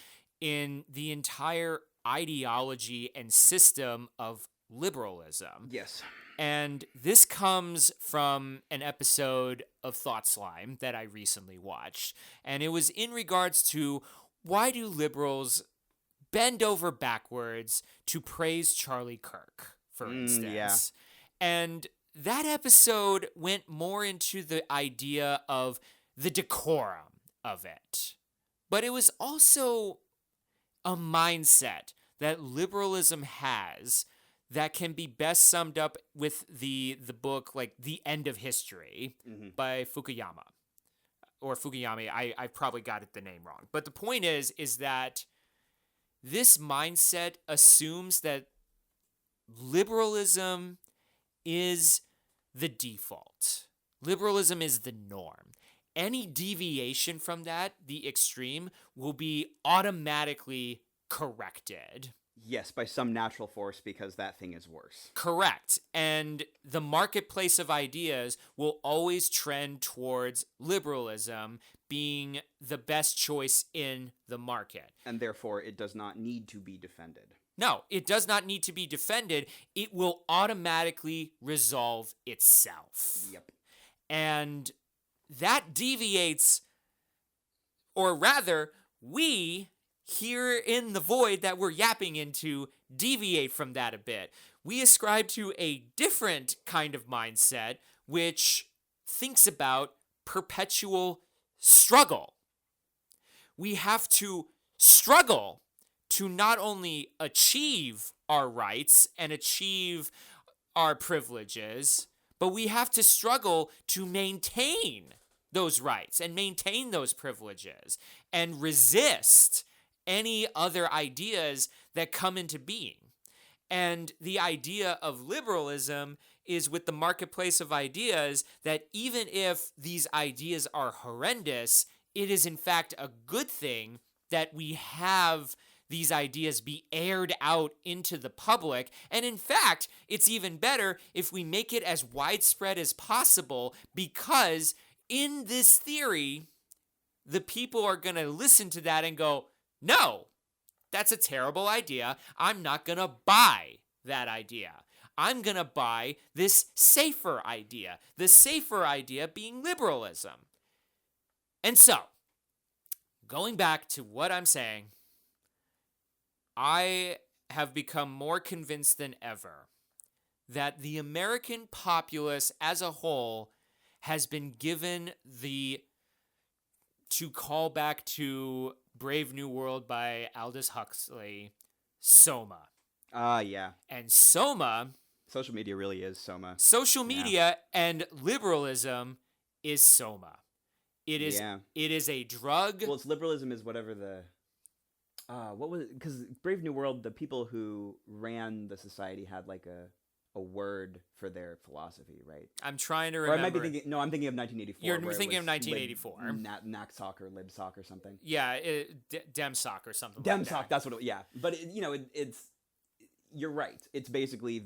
in the entire ideology and system of liberalism. Yes. And this comes from an episode of Thought Slime that I recently watched. And it was in regards to why do liberals bend over backwards to praise Charlie Kirk, for instance. Yeah. And that episode went more into the idea of the decorum of it. But it was also a mindset that liberalism has that can be best summed up with the book The End of History by Fukuyama. Or Fukuyami, I probably got the name wrong. But the point is that this mindset assumes that liberalism is the default. Liberalism is the norm. Any deviation from that, the extreme, will be automatically corrected. Yes, by some natural force because that thing is worse. Correct. And the marketplace of ideas will always trend towards liberalism being the best choice in the market. And therefore, it does not need to be defended. No, it does not need to be defended. It will automatically resolve itself. Yep. And that deviates, or rather, we here in the void that we're yapping into deviate from that a bit. We ascribe to a different kind of mindset, which thinks about perpetual struggle. We have to struggle to not only achieve our rights and achieve our privileges, but we have to struggle to maintain those rights and maintain those privileges and resist any other ideas that come into being. And the idea of liberalism is with the marketplace of ideas that even if these ideas are horrendous, it is in fact a good thing that we have these ideas be aired out into the public. And in fact, it's even better if we make it as widespread as possible, because in this theory, the people are going to listen to that and go, no, that's a terrible idea. I'm not going to buy that idea. I'm going to buy this safer idea. The safer idea being liberalism. And so, going back to what I'm saying, I have become more convinced than ever that the American populace as a whole has been given to call back to Brave New World by Aldous Huxley, Soma. Yeah. And Soma... Social media really is Soma. Social media and liberalism is Soma. It is a drug. Well, it's liberalism is whatever the... what was it? Because Brave New World, the people who ran the society had a word for their philosophy, right? I'm trying to remember. Or I might be thinking... No, I'm thinking of 1984. You're thinking of 1984. NACSOC or LibSoc or something. Yeah, DemSoc or something DemSoc, like that. that's what it... Yeah. But, it's... You're right. It's basically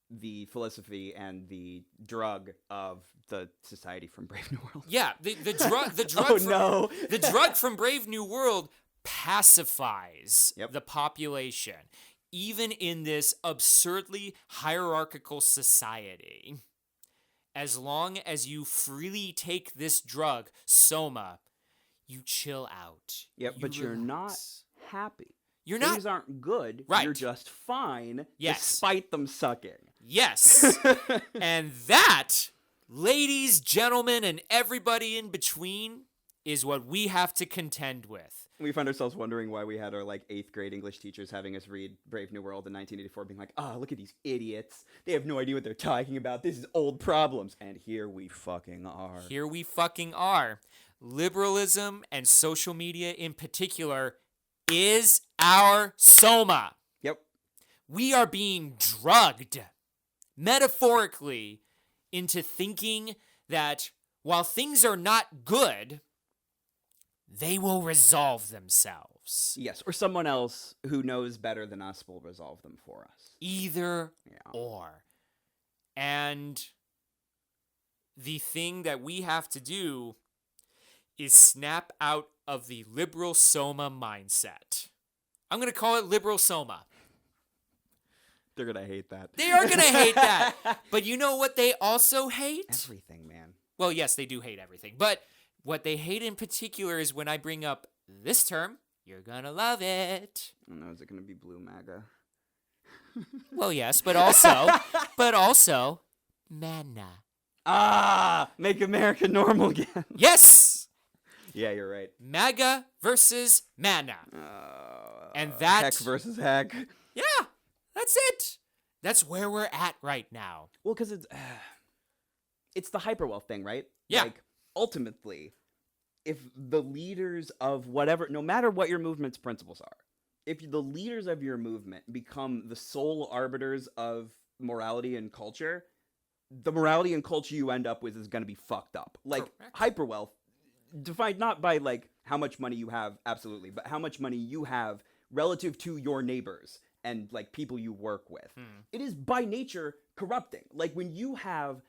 the philosophy and the drug of the society from Brave New World. Yeah, the drug the drug from Brave New World pacifies the population, even in this absurdly hierarchical society. As long as you freely take this drug, Soma, you chill out. Yep, but you're not happy. You're not. Things aren't good. Right. You're just fine, yes, despite them sucking. Yes. And that, ladies, gentlemen, and everybody in between, is what we have to contend with. We find ourselves wondering why we had our, like, 8th grade English teachers having us read Brave New World in 1984, being like, look at these idiots. They have no idea what they're talking about. This is old problems. And here we fucking are. Here we fucking are. Liberalism and social media in particular is our soma. Yep. We are being drugged, metaphorically, into thinking that while things are not good, they will resolve themselves. Yes, or someone else who knows better than us will resolve them for us. Either or. And the thing that we have to do is snap out of the liberal soma mindset. I'm going to call it liberal soma. They're going to hate that. They are going to hate that. But you know what they also hate? Everything, man. Well, yes, they do hate everything. But what they hate in particular is when I bring up this term, you're going to love it. Oh no, is it going to be blue MAGA? Well, yes, but also, manna. Make America normal again. Yes! Yeah, you're right. MAGA versus manna. And that... Heck versus heck. Yeah, that's it. That's where we're at right now. Well, because it's the hyperwealth thing, right? Yeah. Like, ultimately, if the leaders of whatever, no matter what your movement's principles are, if the leaders of your movement become the sole arbiters of morality and culture, the morality and culture you end up with is going to be fucked up. Like, Correct. hyperwealth, defined not by, like, how much money you have, absolutely, but how much money you have relative to your neighbors and, like, people you work with. It is, by nature, corrupting. Like, when you have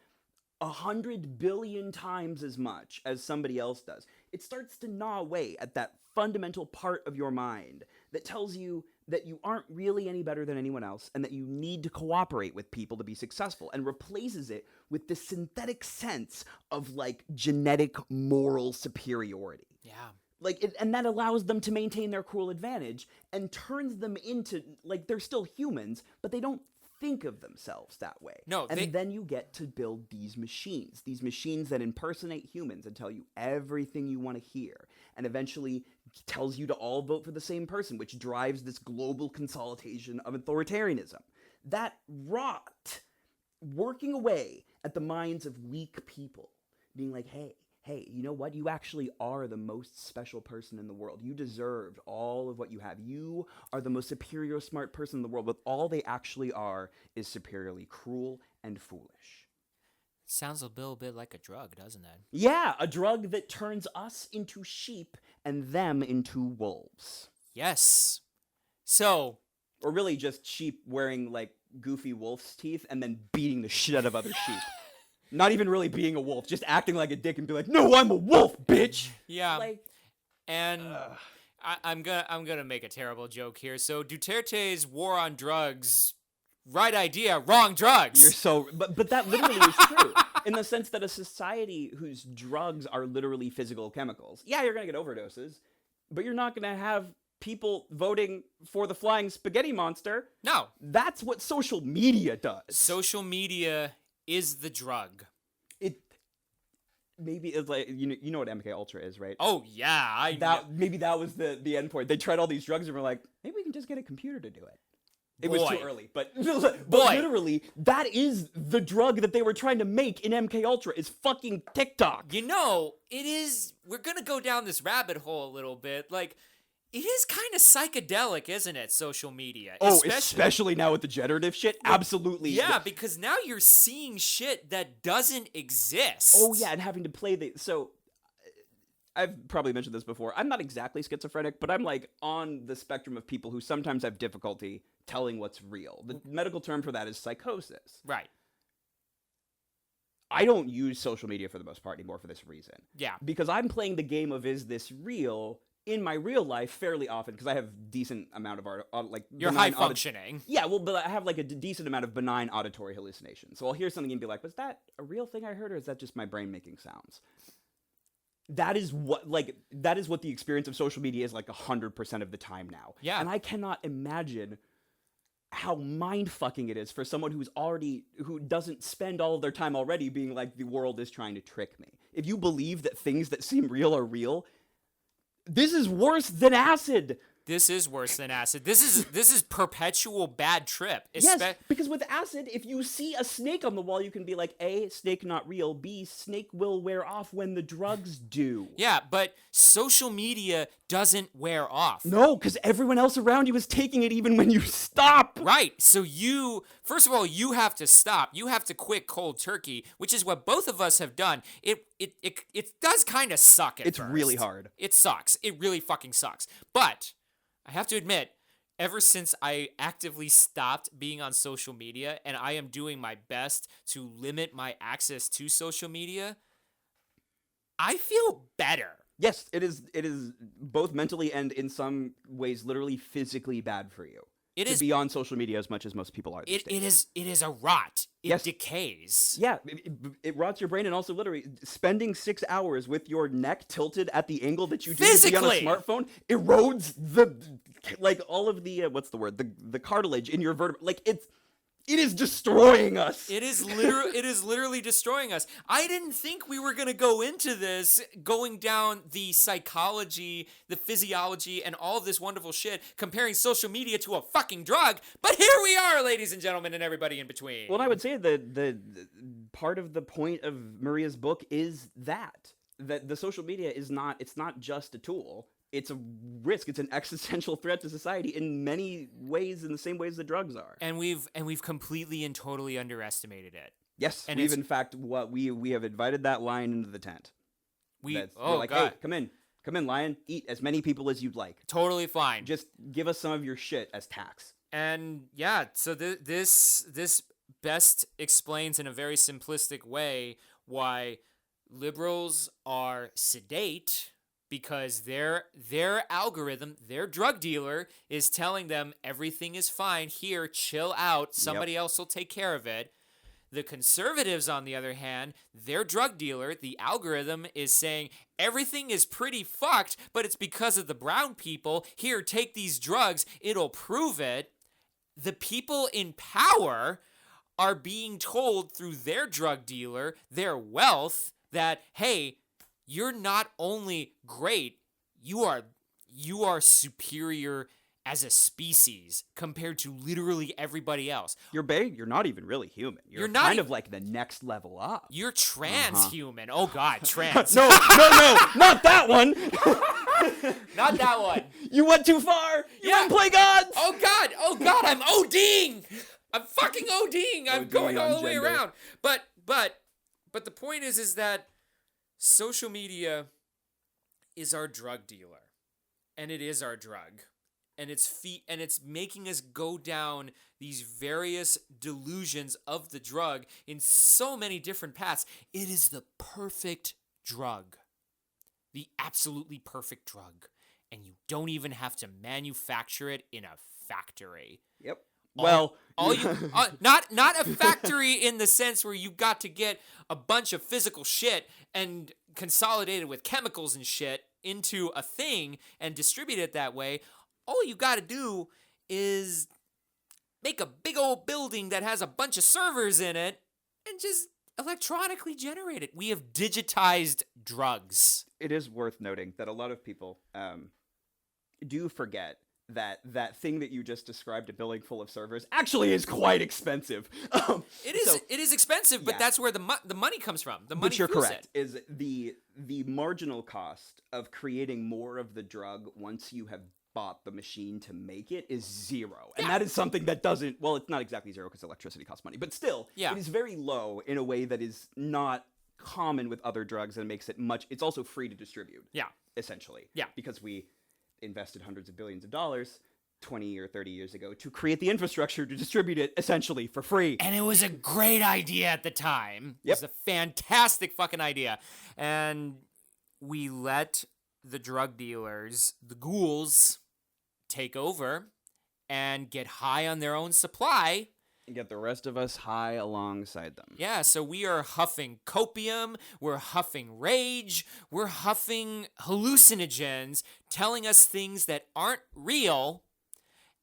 100 billion times as much as somebody else does, it starts to gnaw away at that fundamental part of your mind that tells you that you aren't really any better than anyone else and that you need to cooperate with people to be successful, and replaces it with this synthetic sense of, like, genetic moral superiority. Yeah. Like, and that allows them to maintain their cruel advantage and turns them into, like, they're still humans, but they don't think of themselves that way. No, and then you get to build these machines that impersonate humans and tell you everything you want to hear, and eventually tells you to all vote for the same person, which drives this global consolidation of authoritarianism. That rot working away at the minds of weak people, being like, hey, you know what? You actually are the most special person in the world. You deserved all of what you have. You are the most superior, smart person in the world, but all they actually are is superiorly cruel and foolish. Sounds a little bit like a drug, doesn't it? Yeah, a drug that turns us into sheep and them into wolves. Yes. So... Or really just sheep wearing, like, goofy wolf's teeth and then beating the shit out of other sheep. Not even really being a wolf, just acting like a dick and be like, "No, I'm a wolf, bitch." Yeah, like, and I'm gonna make a terrible joke here. So Duterte's war on drugs, right idea, wrong drugs. You're so, but that literally is true in the sense that a society whose drugs are literally physical chemicals. Yeah, you're gonna get overdoses, but you're not gonna have people voting for the flying spaghetti monster. No, that's what social media does. Social media is the drug. Maybe it's like, you know what MK Ultra is, right? Oh yeah, maybe that was the end point. They tried all these drugs and were like, maybe we can just get a computer to do it. It was too early, but literally that is the drug that they were trying to make in MK Ultra is fucking TikTok. You know, it is. We're gonna go down this rabbit hole a little bit, like. It is kind of psychedelic, isn't it, social media? Oh, especially now with the generative shit? Absolutely. Yeah, because now you're seeing shit that doesn't exist. Oh, yeah, and having to play So, I've probably mentioned this before. I'm not exactly schizophrenic, but I'm, like, on the spectrum of people who sometimes have difficulty telling what's real. The medical term for that is psychosis. Right. I don't use social media for the most part anymore for this reason. Yeah. Because I'm playing the game of is this real in my real life fairly often, because I have decent amount of like you're high functioning. Yeah, well, but I have like a decent amount of benign auditory hallucination. So I'll hear something and be like, "Was that a real thing I heard, or is that just my brain making sounds?" That is what the experience of social media is like 100% of the time now. Yeah, and I cannot imagine how mind-fucking it is for someone who doesn't spend all of their time already being like, the world is trying to trick me. if you believe that things that seem real are real, this is worse than acid. This is worse than acid. This is perpetual bad trip. Yes, because with acid, if you see a snake on the wall, you can be like, A, snake not real, B, snake will wear off when the drugs do. Yeah, but social media doesn't wear off. No, because everyone else around you is taking it even when you stop. Right. So first of all, you have to stop. You have to quit cold turkey, which is what both of us have done. It does kind of suck at It's first. really hard. It sucks. It really fucking sucks. But I have to admit, ever since I actively stopped being on social media and I am doing my best to limit my access to social media, I feel better. Yes, it is both mentally and in some ways literally physically bad for you. It is be on social media as much as most people are these days. It is a rot. It Yes. decays. Yeah, it rots your brain, and also literally spending 6 hours with your neck tilted at the angle that you do to be on a Physically! smartphone erodes all of the what's the word, the cartilage in your vertebrae. Like it is destroying us. It is literally destroying us. I didn't think we were going to go into this going down the psychology, the physiology, and all of this wonderful shit, comparing social media to a fucking drug. But here we are, ladies and gentlemen, and everybody in between. Well, I would say the part of the point of Maria's book is that the social media it's not just a tool. It's a risk. It's an existential threat to society in many ways, in the same ways that drugs are. And we've completely and totally underestimated it. Yes, and we've in fact we have invited that lion into the tent. We're like, God. hey, come in, lion, eat as many people as you'd like. Totally fine. Just give us some of your shit as tax. And yeah, so this best explains in a very simplistic way why liberals are sedate. Because their algorithm, their drug dealer, is telling them everything is fine. Here, chill out. Somebody else will take care of it. The conservatives, on the other hand, their drug dealer, the algorithm, is saying everything is pretty fucked, but it's because of the brown people. Here, take these drugs. It'll prove it. The people in power are being told through their drug dealer, their wealth, that, hey, you're not only great, you are superior as a species compared to literally everybody else. You're not even really human. You're not kind of like the next level up. You're transhuman. Oh God, trans. No, not that one. Not that one. You went too far. You went play gods. Oh God, I'm ODing. I'm fucking ODing. I'm going all the way around. But the point is that social media is our drug dealer, and it is our drug, and it's making us go down these various delusions of the drug in so many different paths. It is the perfect drug, the absolutely perfect drug, and you don't even have to manufacture it in a factory. Yep. Not a factory in the sense where you got to get a bunch of physical shit and consolidate it with chemicals and shit into a thing and distribute it that way. All you got to do is make a big old building that has a bunch of servers in it and just electronically generate it. We have digitized drugs. It is worth noting that a lot of people do forget that thing that you just described, a building full of servers, actually is quite expensive. It is expensive, but that's where the money comes from. The money. But you're correct. Is the marginal cost of creating more of the drug once you have bought the machine to make it is zero, and that is something that doesn't. Well, it's not exactly zero because electricity costs money, but still, it is very low in a way that is not common with other drugs, and makes it much. It's also free to distribute. Yeah, essentially. Yeah, because we invested hundreds of billions of dollars 20 or 30 years ago to create the infrastructure to distribute it essentially for free. And it was a great idea at the time. It was a fantastic fucking idea. And we let the drug dealers, the ghouls, take over and get high on their own supply. And get the rest of us high alongside them. Yeah, so we are huffing copium, we're huffing rage, we're huffing hallucinogens, telling us things that aren't real,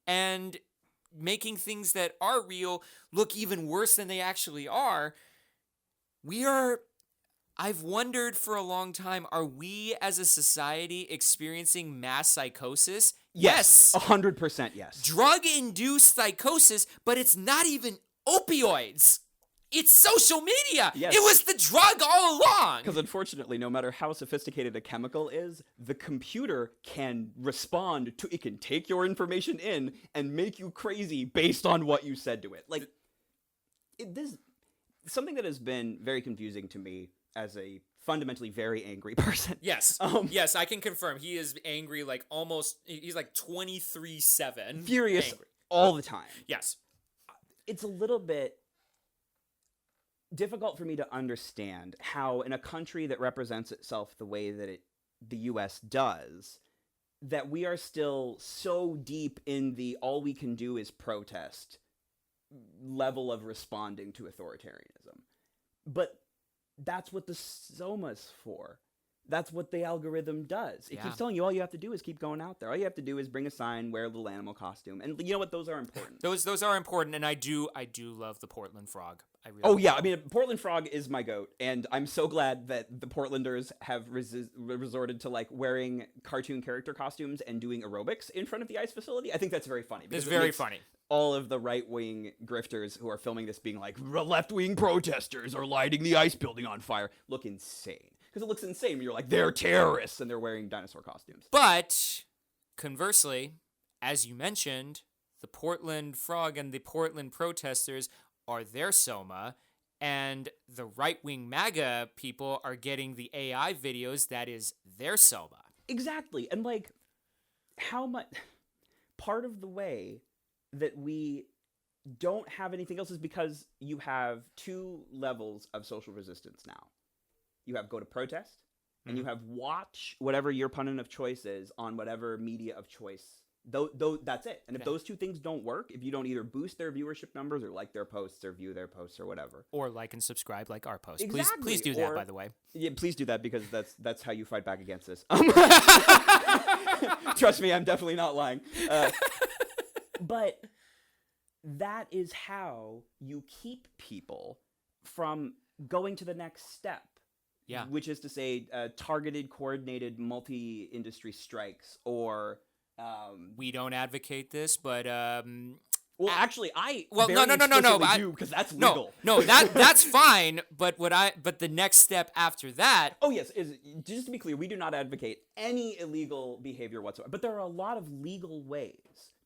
and making things that are real look even worse than they actually are. We are I've wondered for a long time, are we as a society experiencing mass psychosis? Yes. 100% yes. Drug-induced psychosis, but it's not even opioids. It's social media. Yes. It was the drug all along. Because unfortunately, no matter how sophisticated a chemical is, the computer can respond to, it can take your information in and make you crazy based on what you said to it. Like, this, something that has been very confusing to me as a fundamentally very angry person. Yes. Yes, I can confirm. He is angry like almost, he's like 23/7. Furious angry. all the time. Yes. It's a little bit difficult for me to understand how in a country that represents itself the way that the US does, that we are still so deep in the all we can do is protest level of responding to authoritarianism. But that's what the Soma's for. That's what the algorithm does. It keeps telling you all you have to do is keep going out there. All you have to do is bring a sign, wear a little animal costume. And you know what? Those are important. Those are important, and I do love the Portland frog. I really Oh, yeah. I mean, Portland frog is my goat, and I'm so glad that the Portlanders have resorted to, like, wearing cartoon character costumes and doing aerobics in front of the ice facility. I think that's very funny. It's very funny. All of the right-wing grifters who are filming this being like, left-wing protesters are lighting the ice building on fire, look insane. Because it looks insane when you're like, they're terrorists, and they're wearing dinosaur costumes. But, conversely, as you mentioned, the Portland frog and the Portland protesters are their Soma, and the right-wing MAGA people are getting the AI videos that is their Soma. Exactly. And, like, how much... Part of the way that we don't have anything else is because you have two levels of social resistance now. You have go to protest, and you have watch whatever your pundit of choice is on whatever media of choice. That's it. And if those two things don't work, if you don't either boost their viewership numbers or like their posts or view their posts or whatever. Or like and subscribe like our posts. Exactly. Please do that, by the way. Yeah, please do that because that's how you fight back against this. Trust me, I'm definitely not lying. But that is how you keep people from going to the next step. Yeah. Which is to say, targeted, coordinated, multi-industry strikes, or... we don't advocate this, but... well, actually, no, do, because that's legal. No, that's fine, but the next step after that... Oh, yes, is just to be clear, we do not advocate any illegal behavior whatsoever, but there are a lot of legal ways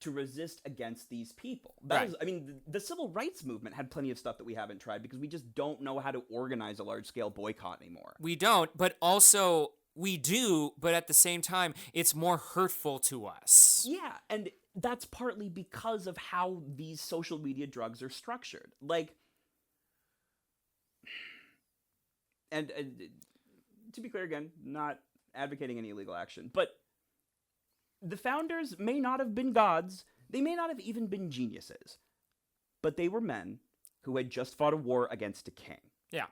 to resist against these people. The civil rights movement had plenty of stuff that we haven't tried because we just don't know how to organize a large-scale boycott anymore. We don't, but also we do, but at the same time, it's more hurtful to us. Yeah, and that's partly because of how these social media drugs are structured. Like, and to be clear again, not advocating any illegal action, but the founders may not have been gods, they may not have even been geniuses, but they were men who had just fought a war against a king. Yeah.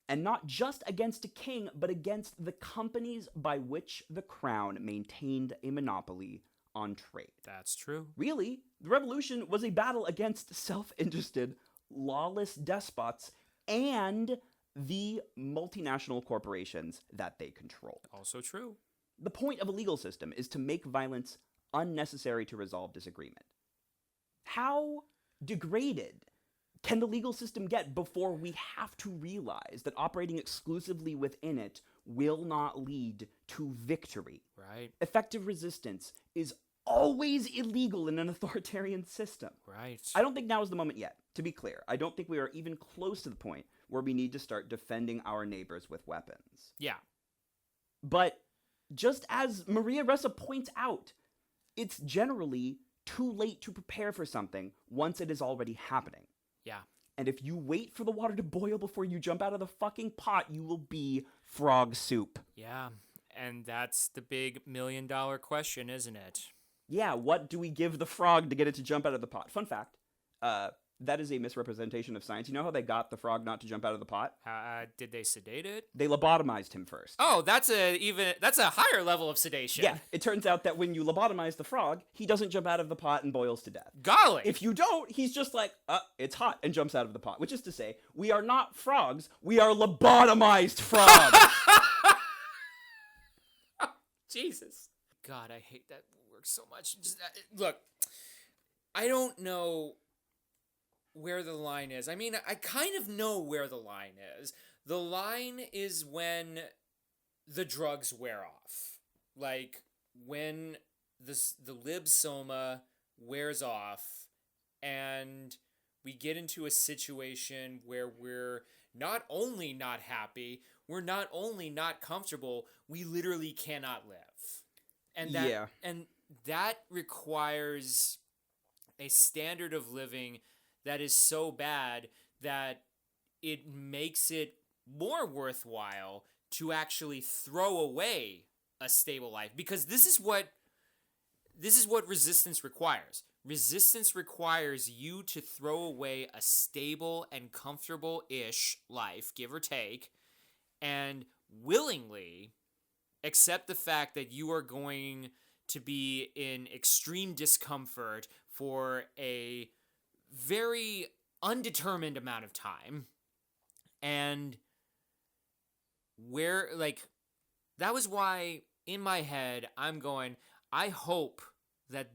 And not just against a king, but against the companies by which the crown maintained a monopoly on trade. That's true. Really, the revolution was a battle against self-interested, lawless despots and the multinational corporations that they controlled. Also true. The point of a legal system is to make violence unnecessary to resolve disagreement. How degraded can the legal system get before we have to realize that operating exclusively within it will not lead to victory? Right. Effective resistance is always illegal in an authoritarian system. Right. I don't think now is the moment yet, to be clear. I don't think we are even close to the point where we need to start defending our neighbors with weapons. Yeah. But just as Maria Ressa points out, it's generally too late to prepare for something once it is already happening. Yeah. And if you wait for the water to boil before you jump out of the fucking pot, you will be frog soup. Yeah. And that's the big $1 million question, isn't it? Yeah, what do we give the frog to get it to jump out of the pot? Fun fact, that is a misrepresentation of science. You know how they got the frog not to jump out of the pot? Did they sedate it? They lobotomized him first. Oh, that's a higher level of sedation. Yeah, it turns out that when you lobotomize the frog, he doesn't jump out of the pot and boils to death. Golly! If you don't, he's just like, it's hot, and jumps out of the pot. Which is to say, we are not frogs, we are lobotomized frogs. Jesus. God, I hate that word so much. Look, I don't know where the line is. I mean, I kind of know where the line is. The line is when the drugs wear off. Like, when the lib-soma wears off and we get into a situation where we're not only not happy, we're not only not comfortable, we literally cannot live. And that requires a standard of living that is so bad that it makes it more worthwhile to actually throw away a stable life, because this is what resistance requires. Resistance requires you to throw away a stable and comfortable-ish life, give or take, and willingly accept the fact that you are going to be in extreme discomfort for a very undetermined amount of time. And that was why in my head I'm going, I hope that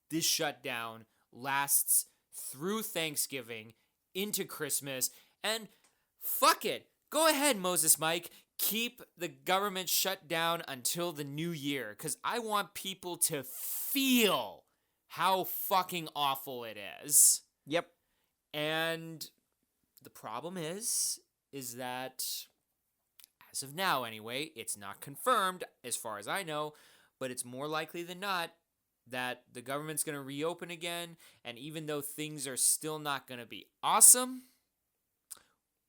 this shutdown lasts through Thanksgiving into Christmas, and fuck it, go ahead, Moses Mike, keep the government shut down until the new year, because I want people to feel how fucking awful it is. Yep. And the problem is that, as of now anyway, it's not confirmed as far as I know, but it's more likely than not that the government's going to reopen again, and even though things are still not going to be awesome,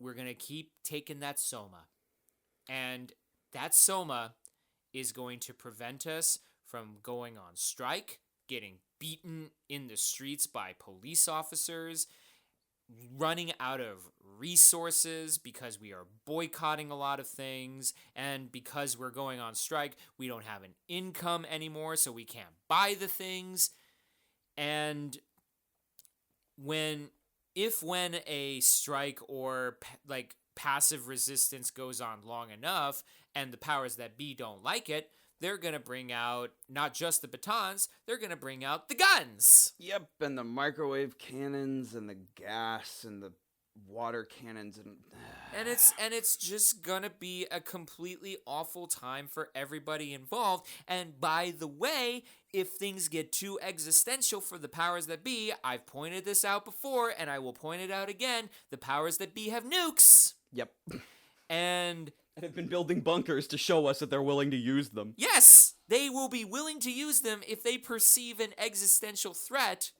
we're going to keep taking that soma. And that soma is going to prevent us from going on strike, getting beaten in the streets by police officers, running out of resources because we are boycotting a lot of things, and because we're going on strike, we don't have an income anymore, so we can't buy the things. And when a strike or passive resistance goes on long enough and the powers that be don't like it, they're going to bring out not just the batons, they're going to bring out the guns. Yep, and the microwave cannons and the gas and the water cannons and it's just going to be a completely awful time for everybody involved. And by the way, if things get too existential for the powers that be, I've pointed this out before and I will point it out again, the powers that be have nukes. Yep. And have been building bunkers to show us that they're willing to use them. Yes, they will be willing to use them if they perceive an existential threat,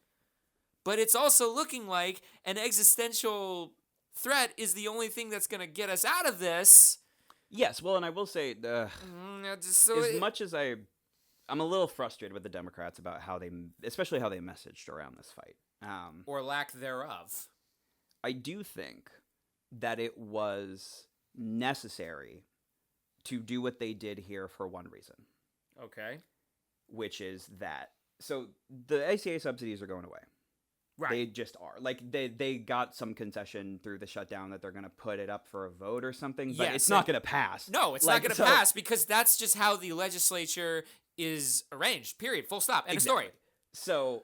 but it's also looking like an existential threat is the only thing that's going to get us out of this. Yes, well, and I will say, as much as I'm a little frustrated with the Democrats about especially how they messaged around this fight. Or lack thereof. I do think that it was necessary to do what they did here for one reason. Okay. Which is that, so the ACA subsidies are going away. Right. They just are. Like, they got some concession through the shutdown that they're going to put it up for a vote or something, but it's not going to pass. No, it's not going to pass because that's just how the legislature is arranged, period, full stop, end of story. So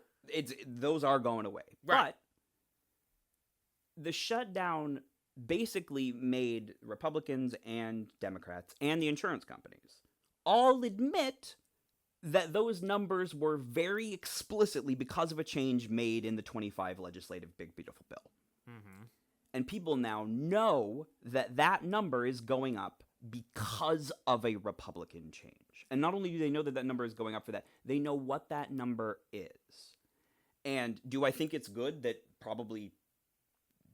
those are going away. Right. But the shutdown basically made Republicans and Democrats and the insurance companies all admit that those numbers were very explicitly because of a change made in the 25 legislative Big Beautiful Bill. Mm-hmm. And people now know that that number is going up because of a Republican change. And not only do they know that that number is going up for that, they know what that number is. And do I think it's good that probably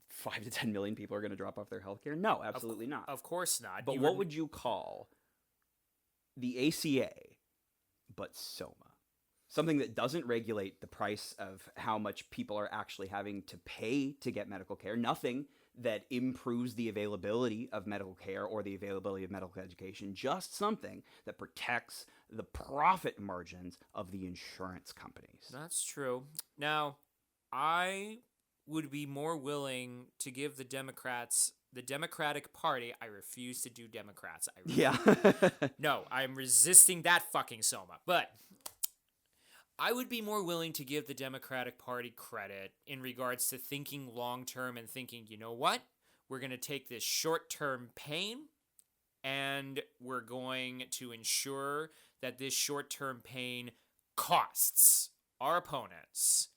5 to 10 million people are going to drop off their healthcare? No, absolutely not. Of course not. But what would you call the ACA, but SOMA? something that doesn't regulate the price of how much people are actually having to pay to get medical care, nothing that improves the availability of medical care or the availability of medical education, just something that protects the profit margins of the insurance companies. That's true. Now, I would be more willing to give the Democratic Party, I refuse to do Democrats. Yeah. No, I'm resisting that fucking soma. But I would be more willing to give the Democratic Party credit in regards to thinking long-term and thinking, you know what? We're going to take this short-term pain and we're going to ensure that this short-term pain costs our opponents.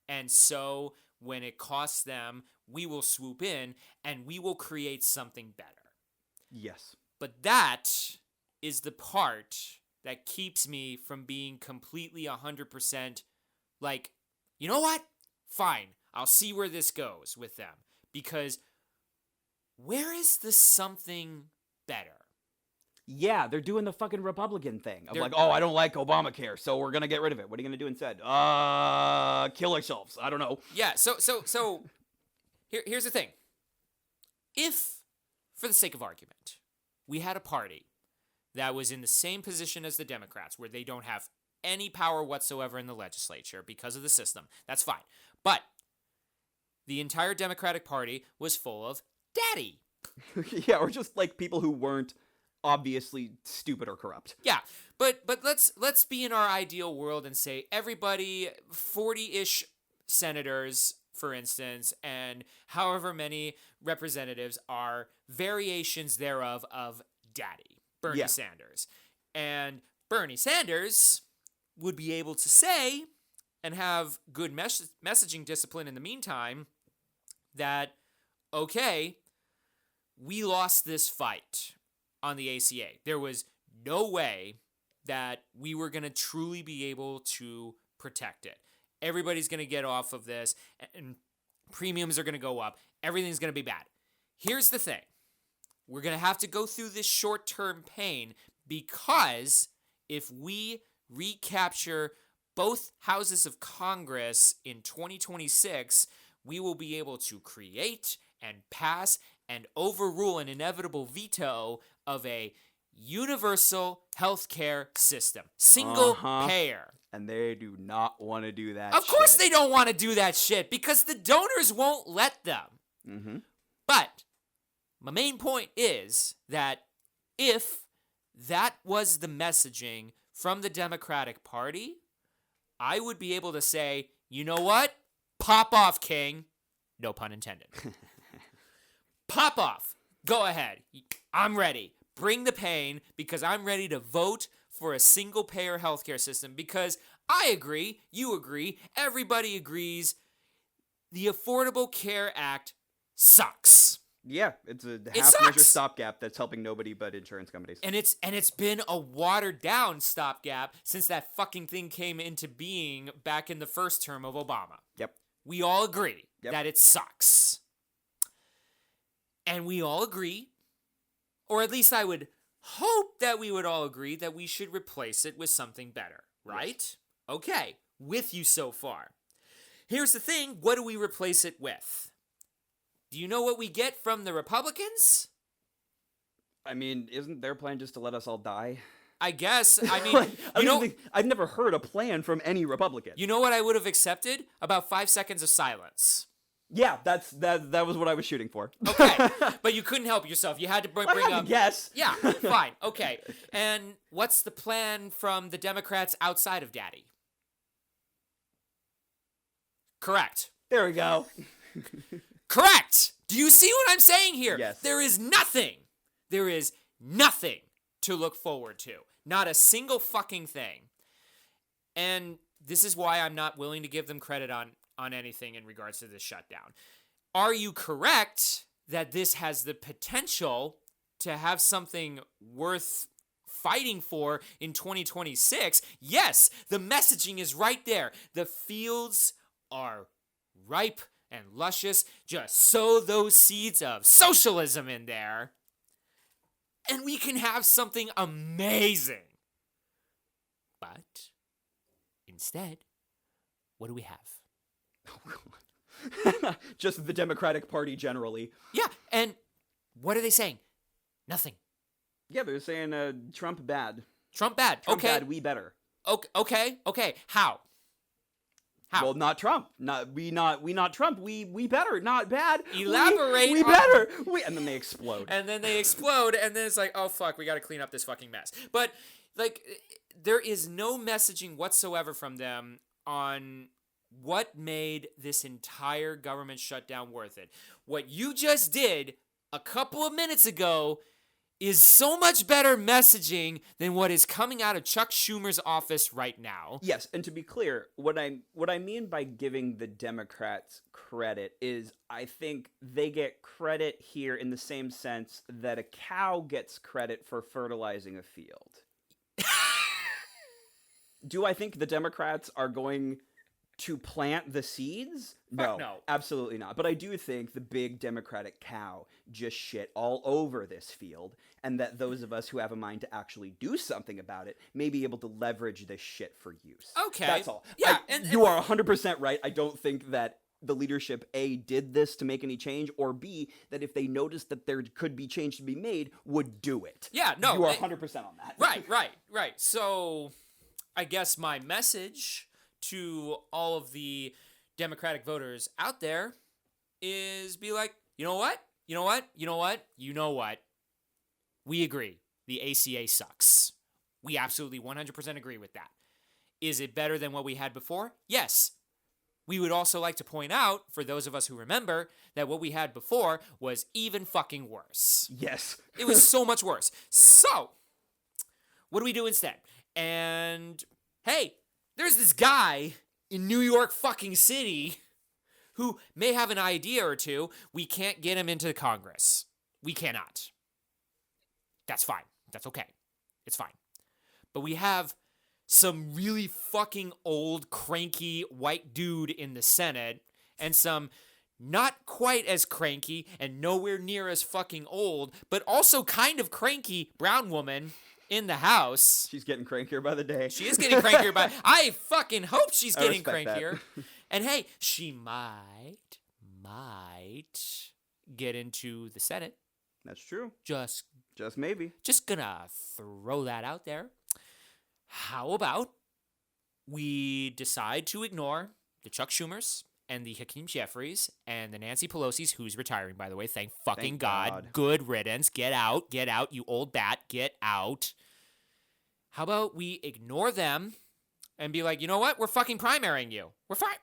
And so when it costs them, we will swoop in and we will create something better. Yes. But that is the part that keeps me from being completely 100% like, you know what? Fine. I'll see where this goes with them. Because where is the something better? Yeah, they're doing the fucking Republican thing of like, oh, I don't like Obamacare, so we're gonna get rid of it. What are you gonna do instead? Kill ourselves. I don't know. Yeah. So here's the thing. If, for the sake of argument, we had a party that was in the same position as the Democrats, where they don't have any power whatsoever in the legislature because of the system, that's fine. But the entire Democratic Party was full of daddy. Yeah, or just like people who weren't obviously stupid or corrupt. Yeah, but let's be in our ideal world and say everybody, 40-ish senators, for instance, and however many representatives are variations thereof of daddy, Bernie Sanders. And Bernie Sanders would be able to say, and have good messaging discipline in the meantime, that, okay, we lost this fight on the ACA. There was no way that we were going to truly be able to protect it. Everybody's going to get off of this, and premiums are going to go up. Everything's going to be bad. Here's the thing. We're going to have to go through this short-term pain because if we recapture both houses of Congress in 2026, we will be able to create and pass and overrule an inevitable veto of a universal healthcare system. Single payer. And they do not want to do that Of course they don't want to do that shit because the donors won't let them. Mm-hmm. But my main point is that if that was the messaging from the Democratic Party, I would be able to say, you know what? Pop off, King. No pun intended. Pop off. Go ahead. I'm ready. Bring the pain because I'm ready to vote for a single-payer healthcare system because I agree, you agree, everybody agrees, the Affordable Care Act sucks. Yeah, it's a half-measure stopgap that's helping nobody but insurance companies. And it's been a watered-down stopgap since that fucking thing came into being back in the first term of Obama. Yep. We all agree that it sucks. And we all agree, or at least I would hope that we would all agree that we should replace it with something better, right? Yes. Okay, with you so far. Here's the thing, what do we replace it with? Do you know what we get from the Republicans? I mean, isn't their plan just to let us all die? I guess. I mean, I've never heard a plan from any Republican. You know what I would have accepted? About 5 seconds of silence. Yeah, that was what I was shooting for. Okay, but you couldn't help yourself. You had to bring up... Yes. Yeah, fine. Okay. And what's the plan from the Democrats outside of Daddy? Correct. There we go. Correct. Do you see what I'm saying here? Yes. There is nothing to look forward to. Not a single fucking thing. And this is why I'm not willing to give them credit on anything in regards to this shutdown. Are you correct that this has the potential to have something worth fighting for in 2026? Yes, the messaging is right there. The fields are ripe and luscious. Just sow those seeds of socialism in there, and we can have something amazing. But Instead, what do we have? Just the Democratic Party generally. Yeah, and what are they saying? Nothing. Yeah, they're saying Trump bad. Trump bad. Trump okay. bad, we better. Okay. How? Well, not Trump. Not Trump. We better. Not bad. Elaborate. We better. And then they explode. And then it's like, oh fuck, we got to clean up this fucking mess. But like, there is no messaging whatsoever from them on what made this entire government shutdown worth it. What you just did a couple of minutes ago is so much better messaging than what is coming out of Chuck Schumer's office right now. Yes, and to be clear, what I mean by giving the Democrats credit is I think they get credit here in the same sense that a cow gets credit for fertilizing a field. Do I think the Democrats are going to plant the seeds? No, absolutely not. But I do think the big Democratic cow just shit all over this field, and that those of us who have a mind to actually do something about it may be able to leverage this shit for use. Okay. That's all. Yeah, you are 100% right. I don't think that the leadership, A, did this to make any change, or B, that if they noticed that there could be change to be made, would do it. Yeah, no. You are 100% on that. Right. So, I guess my message to all of the Democratic voters out there is be like, you know what? We agree. The ACA sucks. We absolutely 100% agree with that. Is it better than what we had before? Yes. We would also like to point out, for those of us who remember, that what we had before was even fucking worse. Yes. It was so much worse. So, what do we do instead? And, hey, there's this guy in New York fucking City who may have an idea or two. We can't get him into Congress. We cannot. That's fine. That's okay. It's fine. But we have some really fucking old, cranky white dude in the Senate and some not quite as cranky and nowhere near as fucking old, but also kind of cranky brown woman in the House. She's getting crankier by the day. She is getting crankier by... I fucking hope she's getting crankier. That. And hey, she might get into the Senate. That's true. Just maybe. Just gonna throw that out there. How about we decide to ignore the Chuck Schumers and the Hakeem Jeffries and the Nancy Pelosi's, who's retiring, by the way. Thank fucking God. Good riddance. Get out, you old bat. Get out. How about we ignore them and be like, you know what? We're fucking primarying you.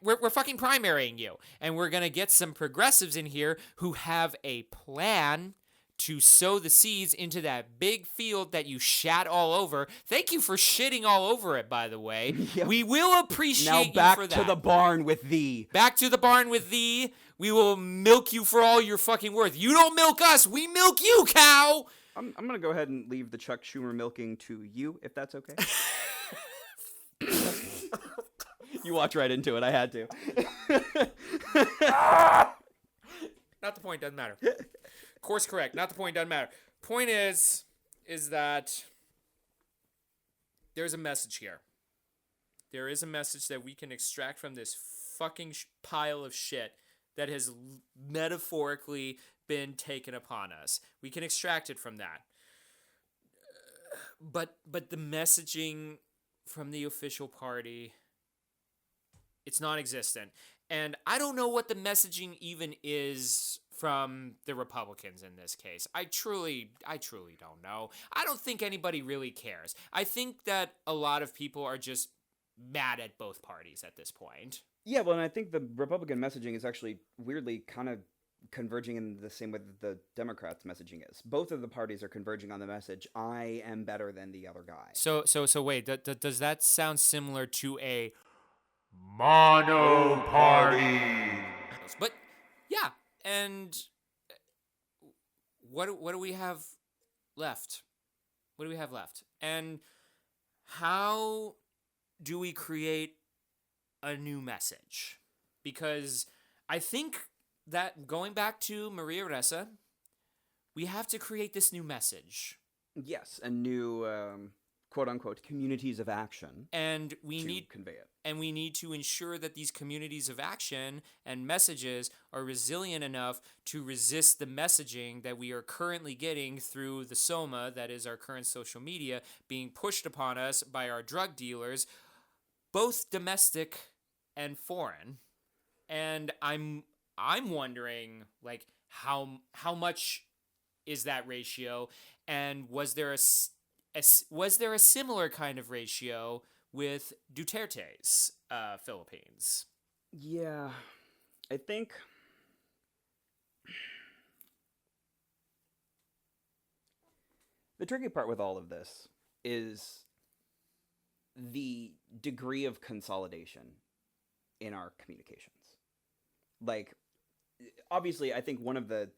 We're fucking primarying you. And we're going to get some progressives in here who have a plan to sow the seeds into that big field that you shat all over. Thank you for shitting all over it, by the way. Yep. We will appreciate you for that. Now back to the barn with thee. Back to the barn with thee. We will milk you for all your fucking worth. You don't milk us. We milk you, cow. I'm going to go ahead and leave the Chuck Schumer milking to you, if that's okay. You walked right into it. I had to. Not the point. Doesn't matter. Course correct. Not the point. Doesn't matter. Point is that there's a message here. There is a message that we can extract from this fucking pile of shit that has metaphorically been taken upon us. We can extract it from that. But the messaging from the official party, it's non-existent. And I don't know what the messaging even is from the Republicans in this case. I truly don't know. I don't think anybody really cares. I think that a lot of people are just mad at both parties at this point. Yeah, well, and I think the Republican messaging is actually weirdly kind of converging in the same way that the Democrats' messaging is. Both of the parties are converging on the message, I am better than the other guy. So wait, does that sound similar to a mono party? But yeah, and what do we have left? What do we have left? And how do we create a new message? Because I think that going back to Maria Ressa, we have to create this new message. Yes, a new quote-unquote communities of action and we to need convey it. and we need to ensure that these communities of action and messages are resilient enough to resist the messaging that we are currently getting through the Soma, that is our current social media, being pushed upon us by our drug dealers, both domestic and foreign. And I'm wondering, like, how much is that ratio, and was there a similar kind of ratio with Duterte's Philippines? Yeah, I think the tricky part with all of this is the degree of consolidation in our communications. Like, obviously, I think one of the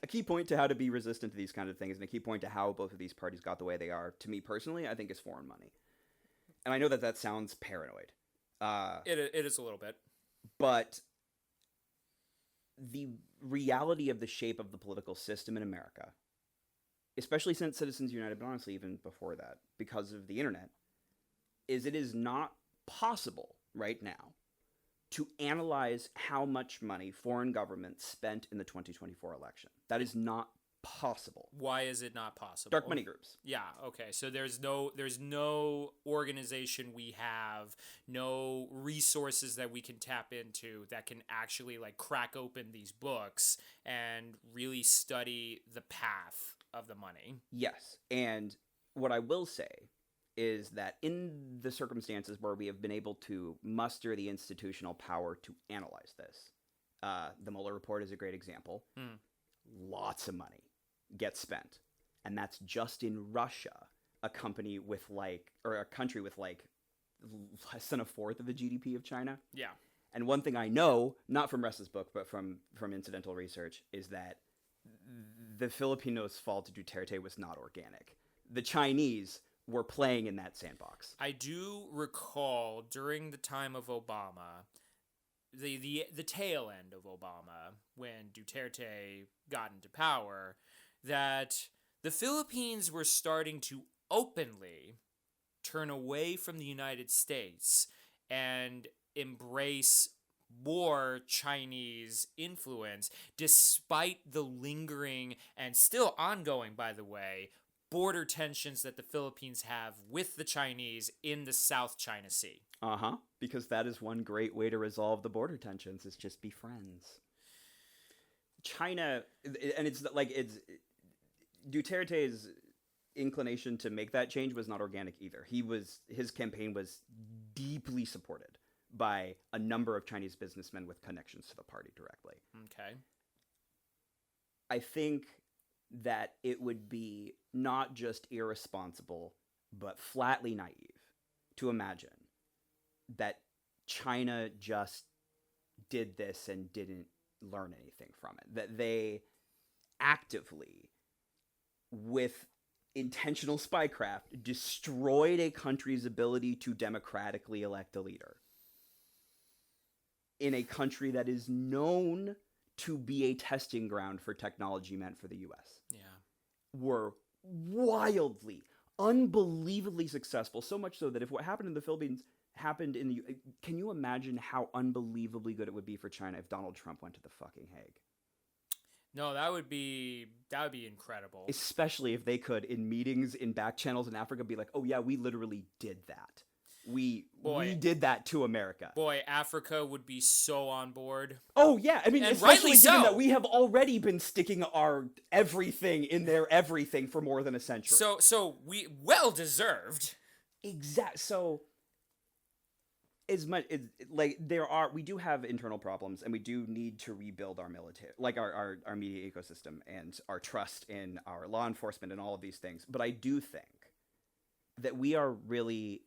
a key point to how to be resistant to these kind of things, and a key point to how both of these parties got the way they are, to me personally, I think is foreign money. And I know that sounds paranoid. It is a little bit. But the reality of the shape of the political system in America, especially since Citizens United, but honestly even before that, because of the internet, is it is not possible right now to analyze how much money foreign governments spent in the 2024 election. That is not possible. Why is it not possible? Dark money groups. Yeah, okay. So there's no organization we have, no resources that we can tap into that can actually like crack open these books and really study the path of the money. Yes. And what I will say is that in the circumstances where we have been able to muster the institutional power to analyze this, the Mueller report is a great example. Lots of money gets spent. And that's just in Russia, a country with like less than a fourth of the GDP of China. Yeah. And one thing I know, not from Ressa's book, but from incidental research, is that the Filipinos' fall to Duterte was not organic. The Chinese were playing in that sandbox. I do recall during the time of Obama, the tail end of Obama, when Duterte got into power, that the Philippines were starting to openly turn away from the United States and embrace more Chinese influence, despite the lingering and still ongoing, by the way, border tensions that the Philippines have with the Chinese in the South China Sea. Because that is one great way to resolve the border tensions, is just be friends. China, and it's Duterte's inclination to make that change was not organic either. His campaign was deeply supported by a number of Chinese businessmen with connections to the party directly. Okay. I think that it would be not just irresponsible, but flatly naive to imagine that China just did this and didn't learn anything from it. That they actively, with intentional spycraft, destroyed a country's ability to democratically elect a leader in a country that is known to be a testing ground for technology meant for the U.S. Yeah. Were wildly, unbelievably successful, so much so that if what happened in the Philippines happened in the... Can you imagine how unbelievably good it would be for China if Donald Trump went to the fucking Hague? No, that would be incredible. Especially if they could, in meetings in back channels in Africa, be like, oh yeah, we literally did that. We did that to America. Boy, Africa would be so on board. Oh yeah, I mean, and especially rightly given so. that we have already been sticking our everything in their everything for more than a century. So we well deserved. Exact. So as much we do have internal problems, and we do need to rebuild our military, like our media ecosystem and our trust in our law enforcement and all of these things. But I do think that we are really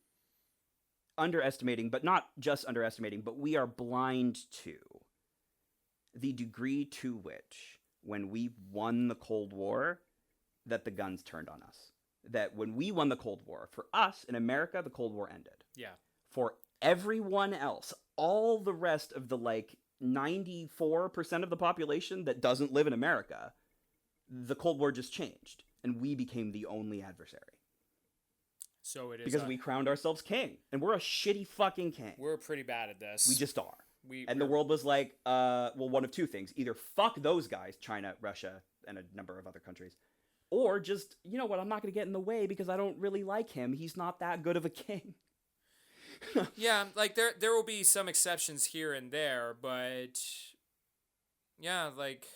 underestimating, but not just underestimating, but we are blind to the degree to which, when we won the Cold War, that the guns turned on us. That when we won the Cold War, for us in America, the Cold War ended. Yeah. For everyone else, all the rest of the 94% of the population that doesn't live in America, the Cold War just changed, and we became the only adversary. So it is because we crowned ourselves king, and we're a shitty fucking king. We're pretty bad at this. We just are. And the world was like, well, one of two things. Either fuck those guys, China, Russia, and a number of other countries, or just, you know what, I'm not going to get in the way because I don't really like him. He's not that good of a king. Yeah, like, there will be some exceptions here and there, but, yeah, like...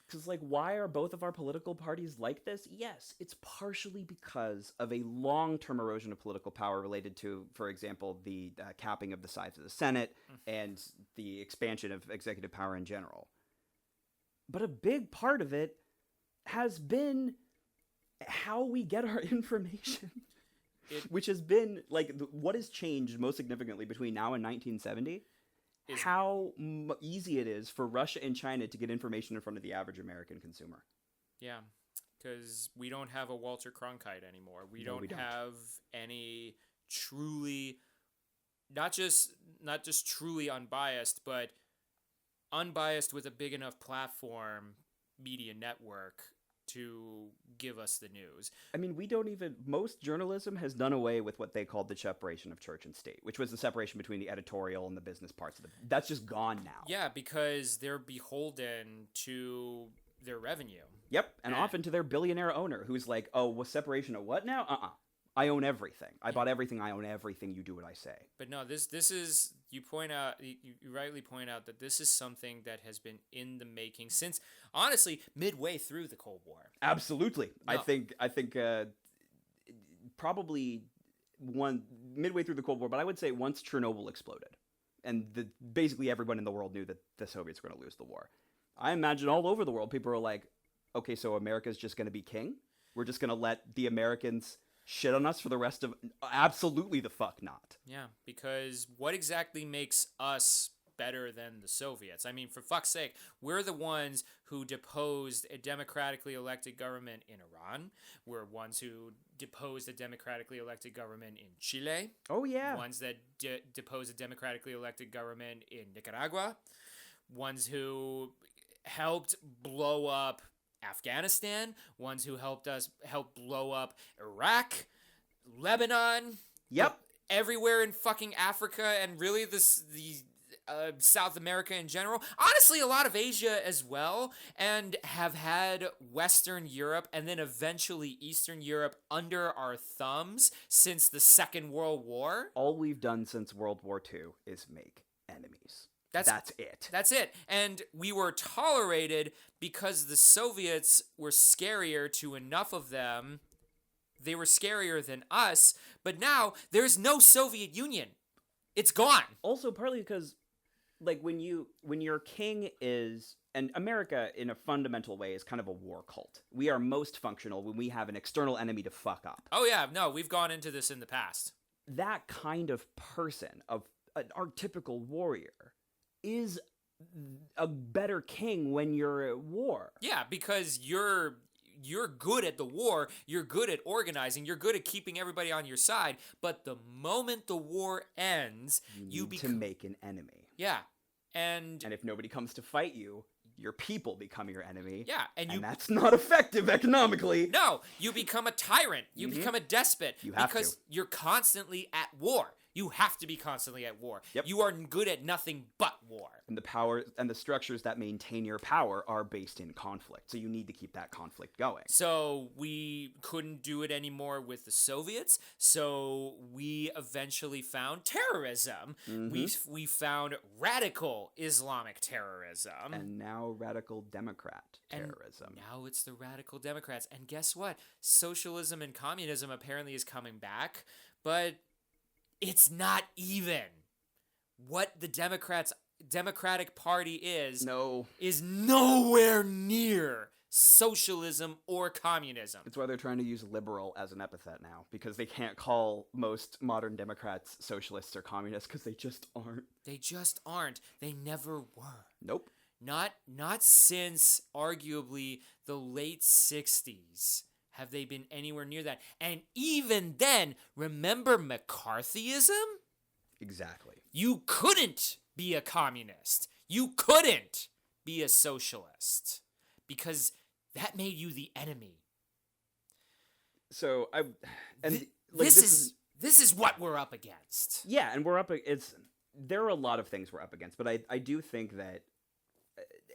Because, like, why are both of our political parties like this? Yes, it's partially because of a long-term erosion of political power related to, for example, the capping of the size of the Senate and the expansion of executive power in general. But a big part of it has been how we get our information, which has been, like, what has changed most significantly between now and 1970? How easy it is for Russia and China to get information in front of the average American consumer. Yeah, because we don't have a Walter Cronkite anymore. We don't have any truly, not just truly unbiased, but unbiased with a big enough platform media network to give us the news. I mean, most journalism has done away with what they called the separation of church and state, which was the separation between the editorial and the business parts of that's just gone now. Yeah, because they're beholden to their revenue. Yep, and often to their billionaire owner, who's like, oh, well, separation of what now? I own everything. I bought everything. I own everything. You do what I say. But no, this is, you rightly point out that this is something that has been in the making since, honestly, midway through the Cold War. Absolutely. No. I think probably midway through the Cold War, but I would say once Chernobyl exploded, and basically everyone in the world knew that the Soviets were going to lose the war. I imagine all over the world, people are like, okay, so America's just going to be king? We're just going to let the Americans shit on us for the rest of... Absolutely the fuck not. Yeah, because what exactly makes us better than the Soviets? I mean, for fuck's sake, we're the ones who deposed a democratically elected government in Iran. We're ones who deposed a democratically elected government in Chile. Oh, yeah. Ones that deposed a democratically elected government in Nicaragua. Ones who helped blow up Afghanistan, ones who help blow up Iraq, Lebanon, yep, everywhere in fucking Africa, and really the South America in general. Honestly, a lot of Asia as well, and have had Western Europe and then eventually Eastern Europe under our thumbs since the Second World War. All we've done since World War II is make enemies. That's it. That's it. And we were tolerated because the Soviets were scarier to enough of them. They were scarier than us. But now there's no Soviet Union. It's gone. Also, partly because, like, when your king is... And America, in a fundamental way, is kind of a war cult. We are most functional when we have an external enemy to fuck up. Oh, yeah. No, we've gone into this in the past. That kind of person, of an archetypical warrior, is a better king when you're at war. Yeah, because you're good at the war, you're good at organizing, you're good at keeping everybody on your side, but the moment the war ends, you need to make an enemy. Yeah. And if nobody comes to fight you, your people become your enemy. Yeah, and that's not effective economically. No, you become a tyrant. You become a despot. You have because you're constantly at war. You have to be constantly at war. Yep. You are good at nothing but war. And the power and the structures that maintain your power are based in conflict. So you need to keep that conflict going. So we couldn't do it anymore with the Soviets. So we eventually found terrorism. We found radical Islamic terrorism. And now radical Democrat terrorism. And now it's the radical Democrats. And guess what? Socialism and communism apparently is coming back. But it's not even. What the Democratic Party is nowhere near socialism or communism. That's why they're trying to use liberal as an epithet now, because they can't call most modern Democrats socialists or communists because they just aren't. They just aren't. They never were. Nope. Not since arguably the late 60s. Have they been anywhere near that? And even then, remember McCarthyism? Exactly. You couldn't be a communist. You couldn't be a socialist. Because that made you the enemy. So, This is what we're up against. Yeah, and there are a lot of things we're up against, but I do think that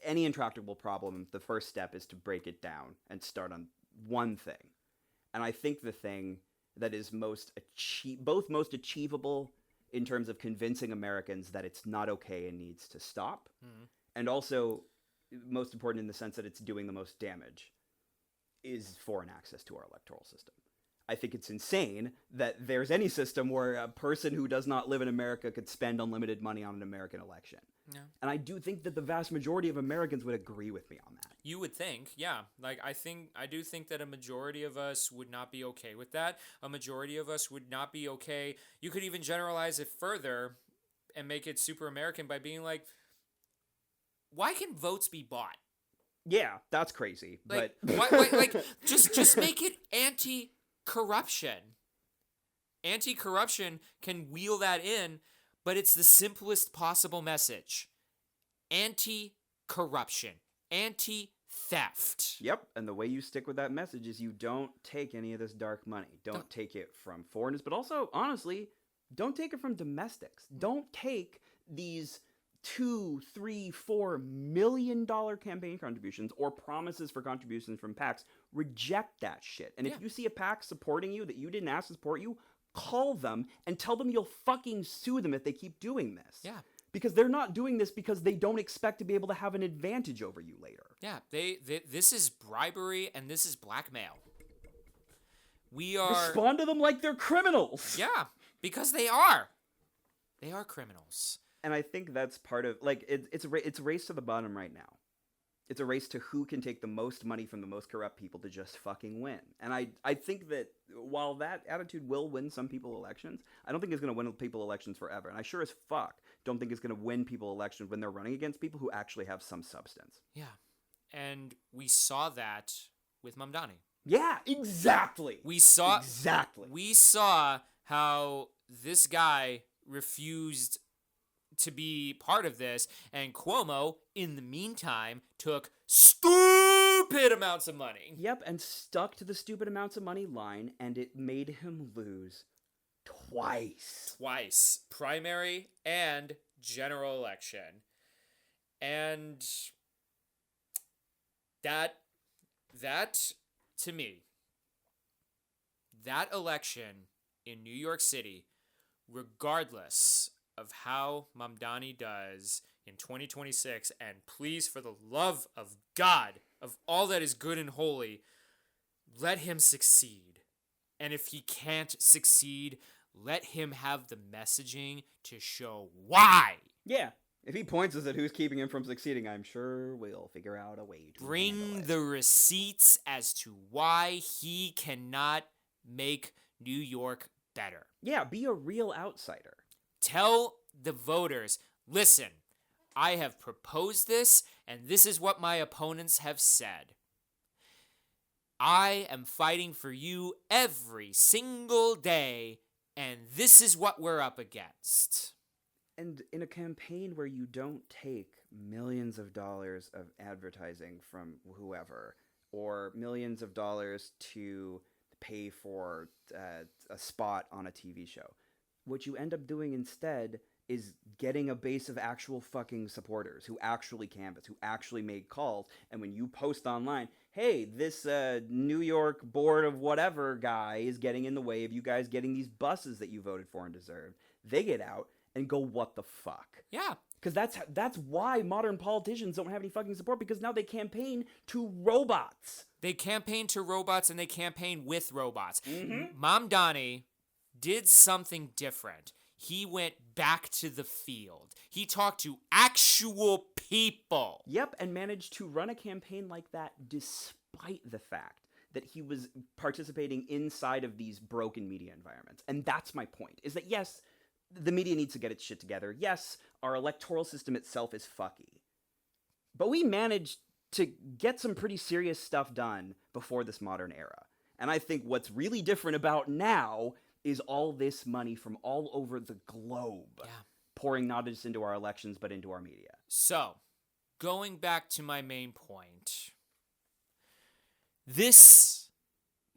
any intractable problem, the first step is to break it down and start on one thing. And I think the thing that is most achievable in terms of convincing Americans that it's not okay and needs to stop, and also most important in the sense that it's doing the most damage, is foreign access to our electoral system. I think it's insane that there's any system where a person who does not live in America could spend unlimited money on an American election. Yeah. And I do think that the vast majority of Americans would agree with me on that. You would think, yeah. Like, I do think that a majority of us would not be okay with that. A majority of us would not be okay. You could even generalize it further and make it super American by being like, why can votes be bought? Yeah, that's crazy. Like, but just make it anti-corruption. Anti-corruption can wheel that in, but it's the simplest possible message. Anti-corruption. Anti-theft. Yep, and the way you stick with that message is you don't take any of this dark money. Don't take it from foreigners, but also, honestly, don't take it from domestics. Don't take these $2, $3, $4 million campaign contributions or promises for contributions from PACs. Reject that shit. And if you see a PAC supporting you that you didn't ask to support you, call them and tell them you'll fucking sue them if they keep doing this. Yeah. Because they're not doing this because they don't expect to be able to have an advantage over you later. Yeah, this is bribery and this is blackmail. We are... Respond to them like they're criminals. Yeah, because they are. They are criminals. And I think that's part of, like, it's a race to the bottom right now. It's a race to who can take the most money from the most corrupt people to just fucking win. And I think that while that attitude will win some people elections, I don't think it's going to win people elections forever. And I sure as fuck don't think it's going to win people elections when they're running against people who actually have some substance. Yeah. And we saw that with Mamdani. Yeah, exactly. We saw how this guy refused to be part of this, and Cuomo, in the meantime, took stupid amounts of money. Yep, and stuck to the stupid amounts of money line, and it made him lose twice. Primary and general election. And that to me, that election in New York City, regardless of how Mamdani does in 2026, and please, for the love of God, of all that is good and holy, let him succeed. And if he can't succeed, let him have the messaging to show why. Yeah. If he points us at who's keeping him from succeeding, I'm sure we'll figure out a way to bring the receipts as to why he cannot make New York better. Yeah, be a real outsider. Tell the voters, listen, I have proposed this, and this is what my opponents have said. I am fighting for you every single day, and this is what we're up against. And in a campaign where you don't take millions of dollars of advertising from whoever, or millions of dollars to pay for a spot on a TV show, what you end up doing instead is getting a base of actual fucking supporters who actually canvass, who actually make calls. And when you post online, hey, this New York board of whatever guy is getting in the way of you guys getting these buses that you voted for and deserved, they get out and go, what the fuck? Yeah. Because that's why modern politicians don't have any fucking support, because now they campaign to robots. They campaign to robots and they campaign with robots. Mm-hmm. Mamdani did something different. He went back to the field. He talked to actual people. Yep, and managed to run a campaign like that despite the fact that he was participating inside of these broken media environments. And that's my point, is that yes, the media needs to get its shit together. Yes, our electoral system itself is fucky. But we managed to get some pretty serious stuff done before this modern era. And I think what's really different about now is all this money from all over the globe pouring not just into our elections, but into our media. So, going back to my main point, this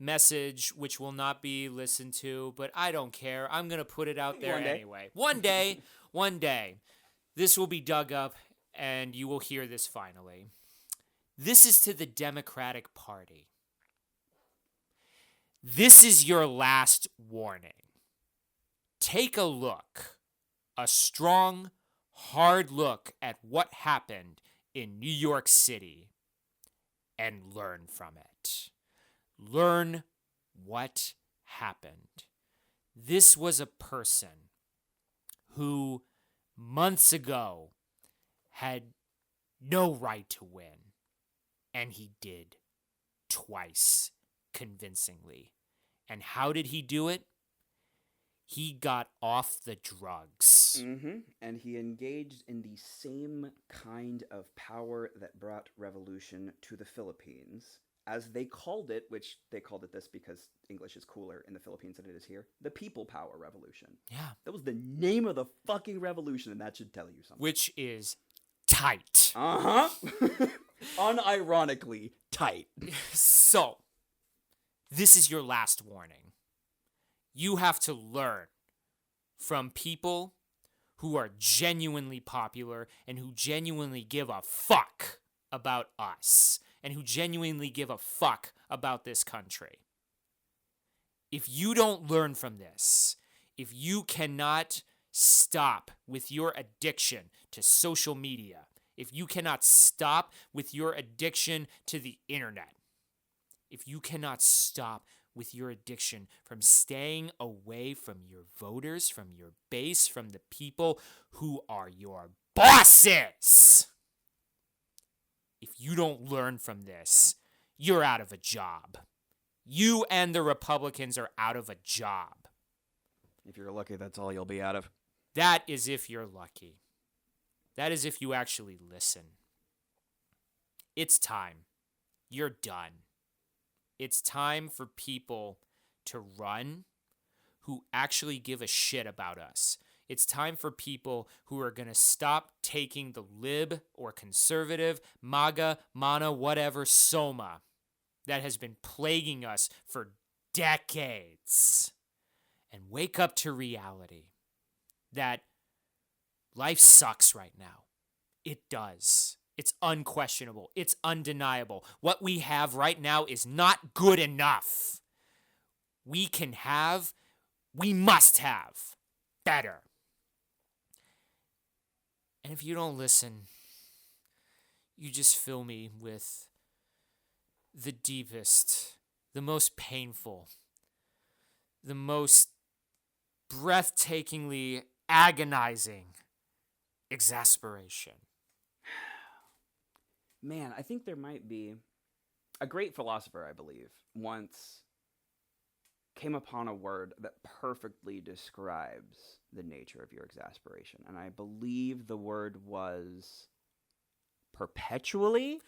message which will not be listened to, but I don't care. I'm going to put it out there One day. anyway. One day, this will be dug up and you will hear this finally. This is to the Democratic Party. This is your last warning. Take a look, a strong, hard look at what happened in New York City and learn from it. Learn what happened. This was a person who months ago had no right to win, and he did twice convincingly. And how did he do it? He got off the drugs. And he engaged in the same kind of power that brought revolution to the Philippines, as they called it, which they called it this because English is cooler in the Philippines than it is here, the People Power Revolution. Yeah. That was the name of the fucking revolution, and that should tell you something. Which is tight. Unironically tight. So, this is your last warning. You have to learn from people who are genuinely popular and who genuinely give a fuck about us and who genuinely give a fuck about this country. If you don't learn from this, if you cannot stop with your addiction to social media, if you cannot stop with your addiction to the internet, if you cannot stop with your addiction from staying away from your voters, from your base, from the people who are your bosses, if you don't learn from this, you're out of a job. You and the Republicans are out of a job. If you're lucky, that's all you'll be out of. That is if you're lucky. That is if you actually listen. It's time. You're done. It's time for people to run who actually give a shit about us. It's time for people who are going to stop taking the lib or conservative, MAGA, MANA, whatever, soma that has been plaguing us for decades and wake up to reality that life sucks right now. It does. It's unquestionable. It's undeniable. What we have right now is not good enough. We must have better. And if you don't listen, you just fill me with the deepest, the most painful, the most breathtakingly agonizing exasperation. Man, I think there might be a great philosopher, I believe, once came upon a word that perfectly describes the nature of your exasperation. And I believe the word was perpetually.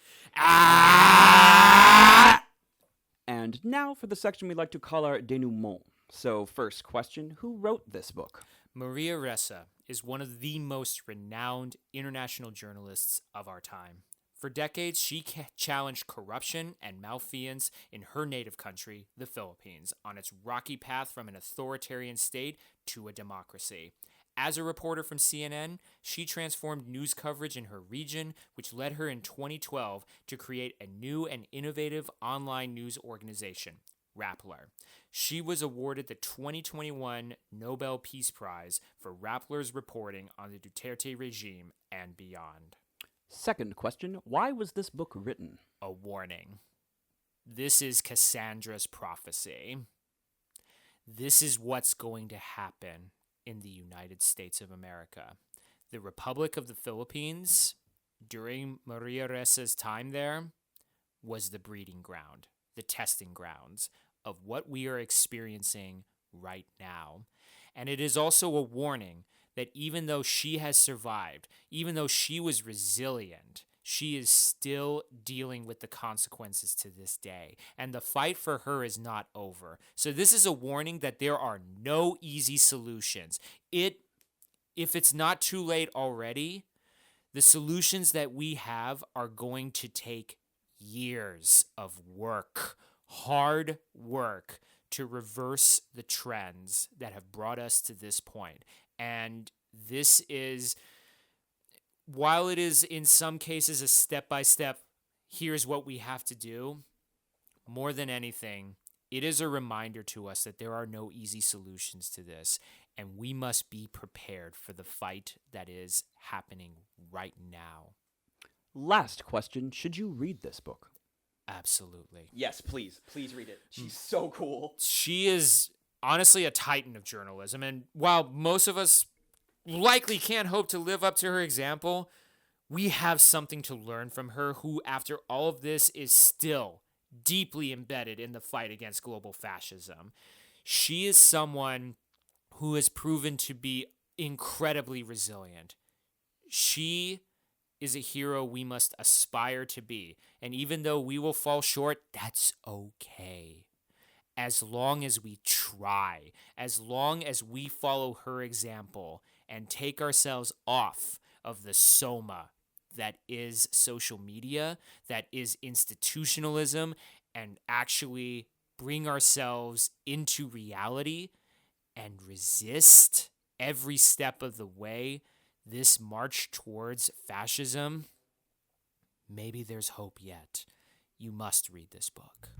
And now for the section we like to call our denouement. So first question, who wrote this book? Maria Ressa is one of the most renowned international journalists of our time. For decades, she challenged corruption and malfeasance in her native country, the Philippines, on its rocky path from an authoritarian state to a democracy. As a reporter from CNN, she transformed news coverage in her region, which led her in 2012 to create a new and innovative online news organization, Rappler. She was awarded the 2021 Nobel Peace Prize for Rappler's reporting on the Duterte regime and beyond. Second question, why was this book written? A warning. This is Cassandra's prophecy. This is what's going to happen in the United States of America. The Republic of the Philippines, during Maria Ressa's time there, was the breeding ground, the testing grounds of what we are experiencing right now. And it is also a warning that even though she has survived, even though she was resilient, she is still dealing with the consequences to this day. And the fight for her is not over. So this is a warning that there are no easy solutions. If it's not too late already, the solutions that we have are going to take years of work, hard work to reverse the trends that have brought us to this point. And this is, while it is in some cases a step-by-step, here's what we have to do, more than anything, it is a reminder to us that there are no easy solutions to this, and we must be prepared for the fight that is happening right now. Last question, should you read this book? Absolutely. Yes, please. Please read it. She's so cool. She is honestly a titan of journalism, and while most of us likely can't hope to live up to her example, we have something to learn from her, who, after all of this, is still deeply embedded in the fight against global fascism. She is someone who has proven to be incredibly resilient. She is a hero we must aspire to be. And even though we will fall short, that's okay. As long as we try, as long as we follow her example and take ourselves off of the soma that is social media, that is institutionalism, and actually bring ourselves into reality and resist every step of the way, this march towards fascism, maybe there's hope yet. You must read this book.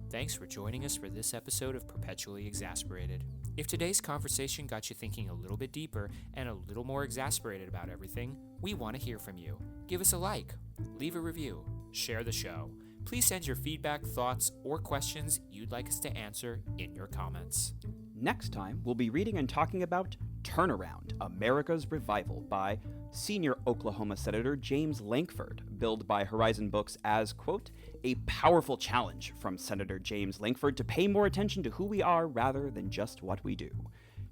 Thanks for joining us for this episode of Perpetually Exasperated. If today's conversation got you thinking a little bit deeper and a little more exasperated about everything, we want to hear from you. Give us a like, leave a review, share the show. Please send your feedback, thoughts, or questions you'd like us to answer in your comments. Next time, we'll be reading and talking about Turnaround, America's Revival by senior Oklahoma Senator James Lankford, billed by Horizon Books as, quote, a powerful challenge from Senator James Lankford to pay more attention to who we are rather than just what we do.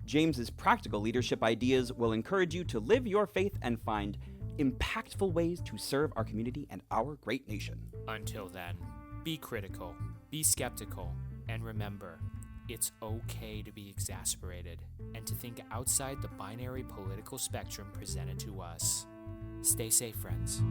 James's practical leadership ideas will encourage you to live your faith and find impactful ways to serve our community and our great nation. Until then, be critical, be skeptical, and remember, it's okay to be exasperated and to think outside the binary political spectrum presented to us. Stay safe, friends.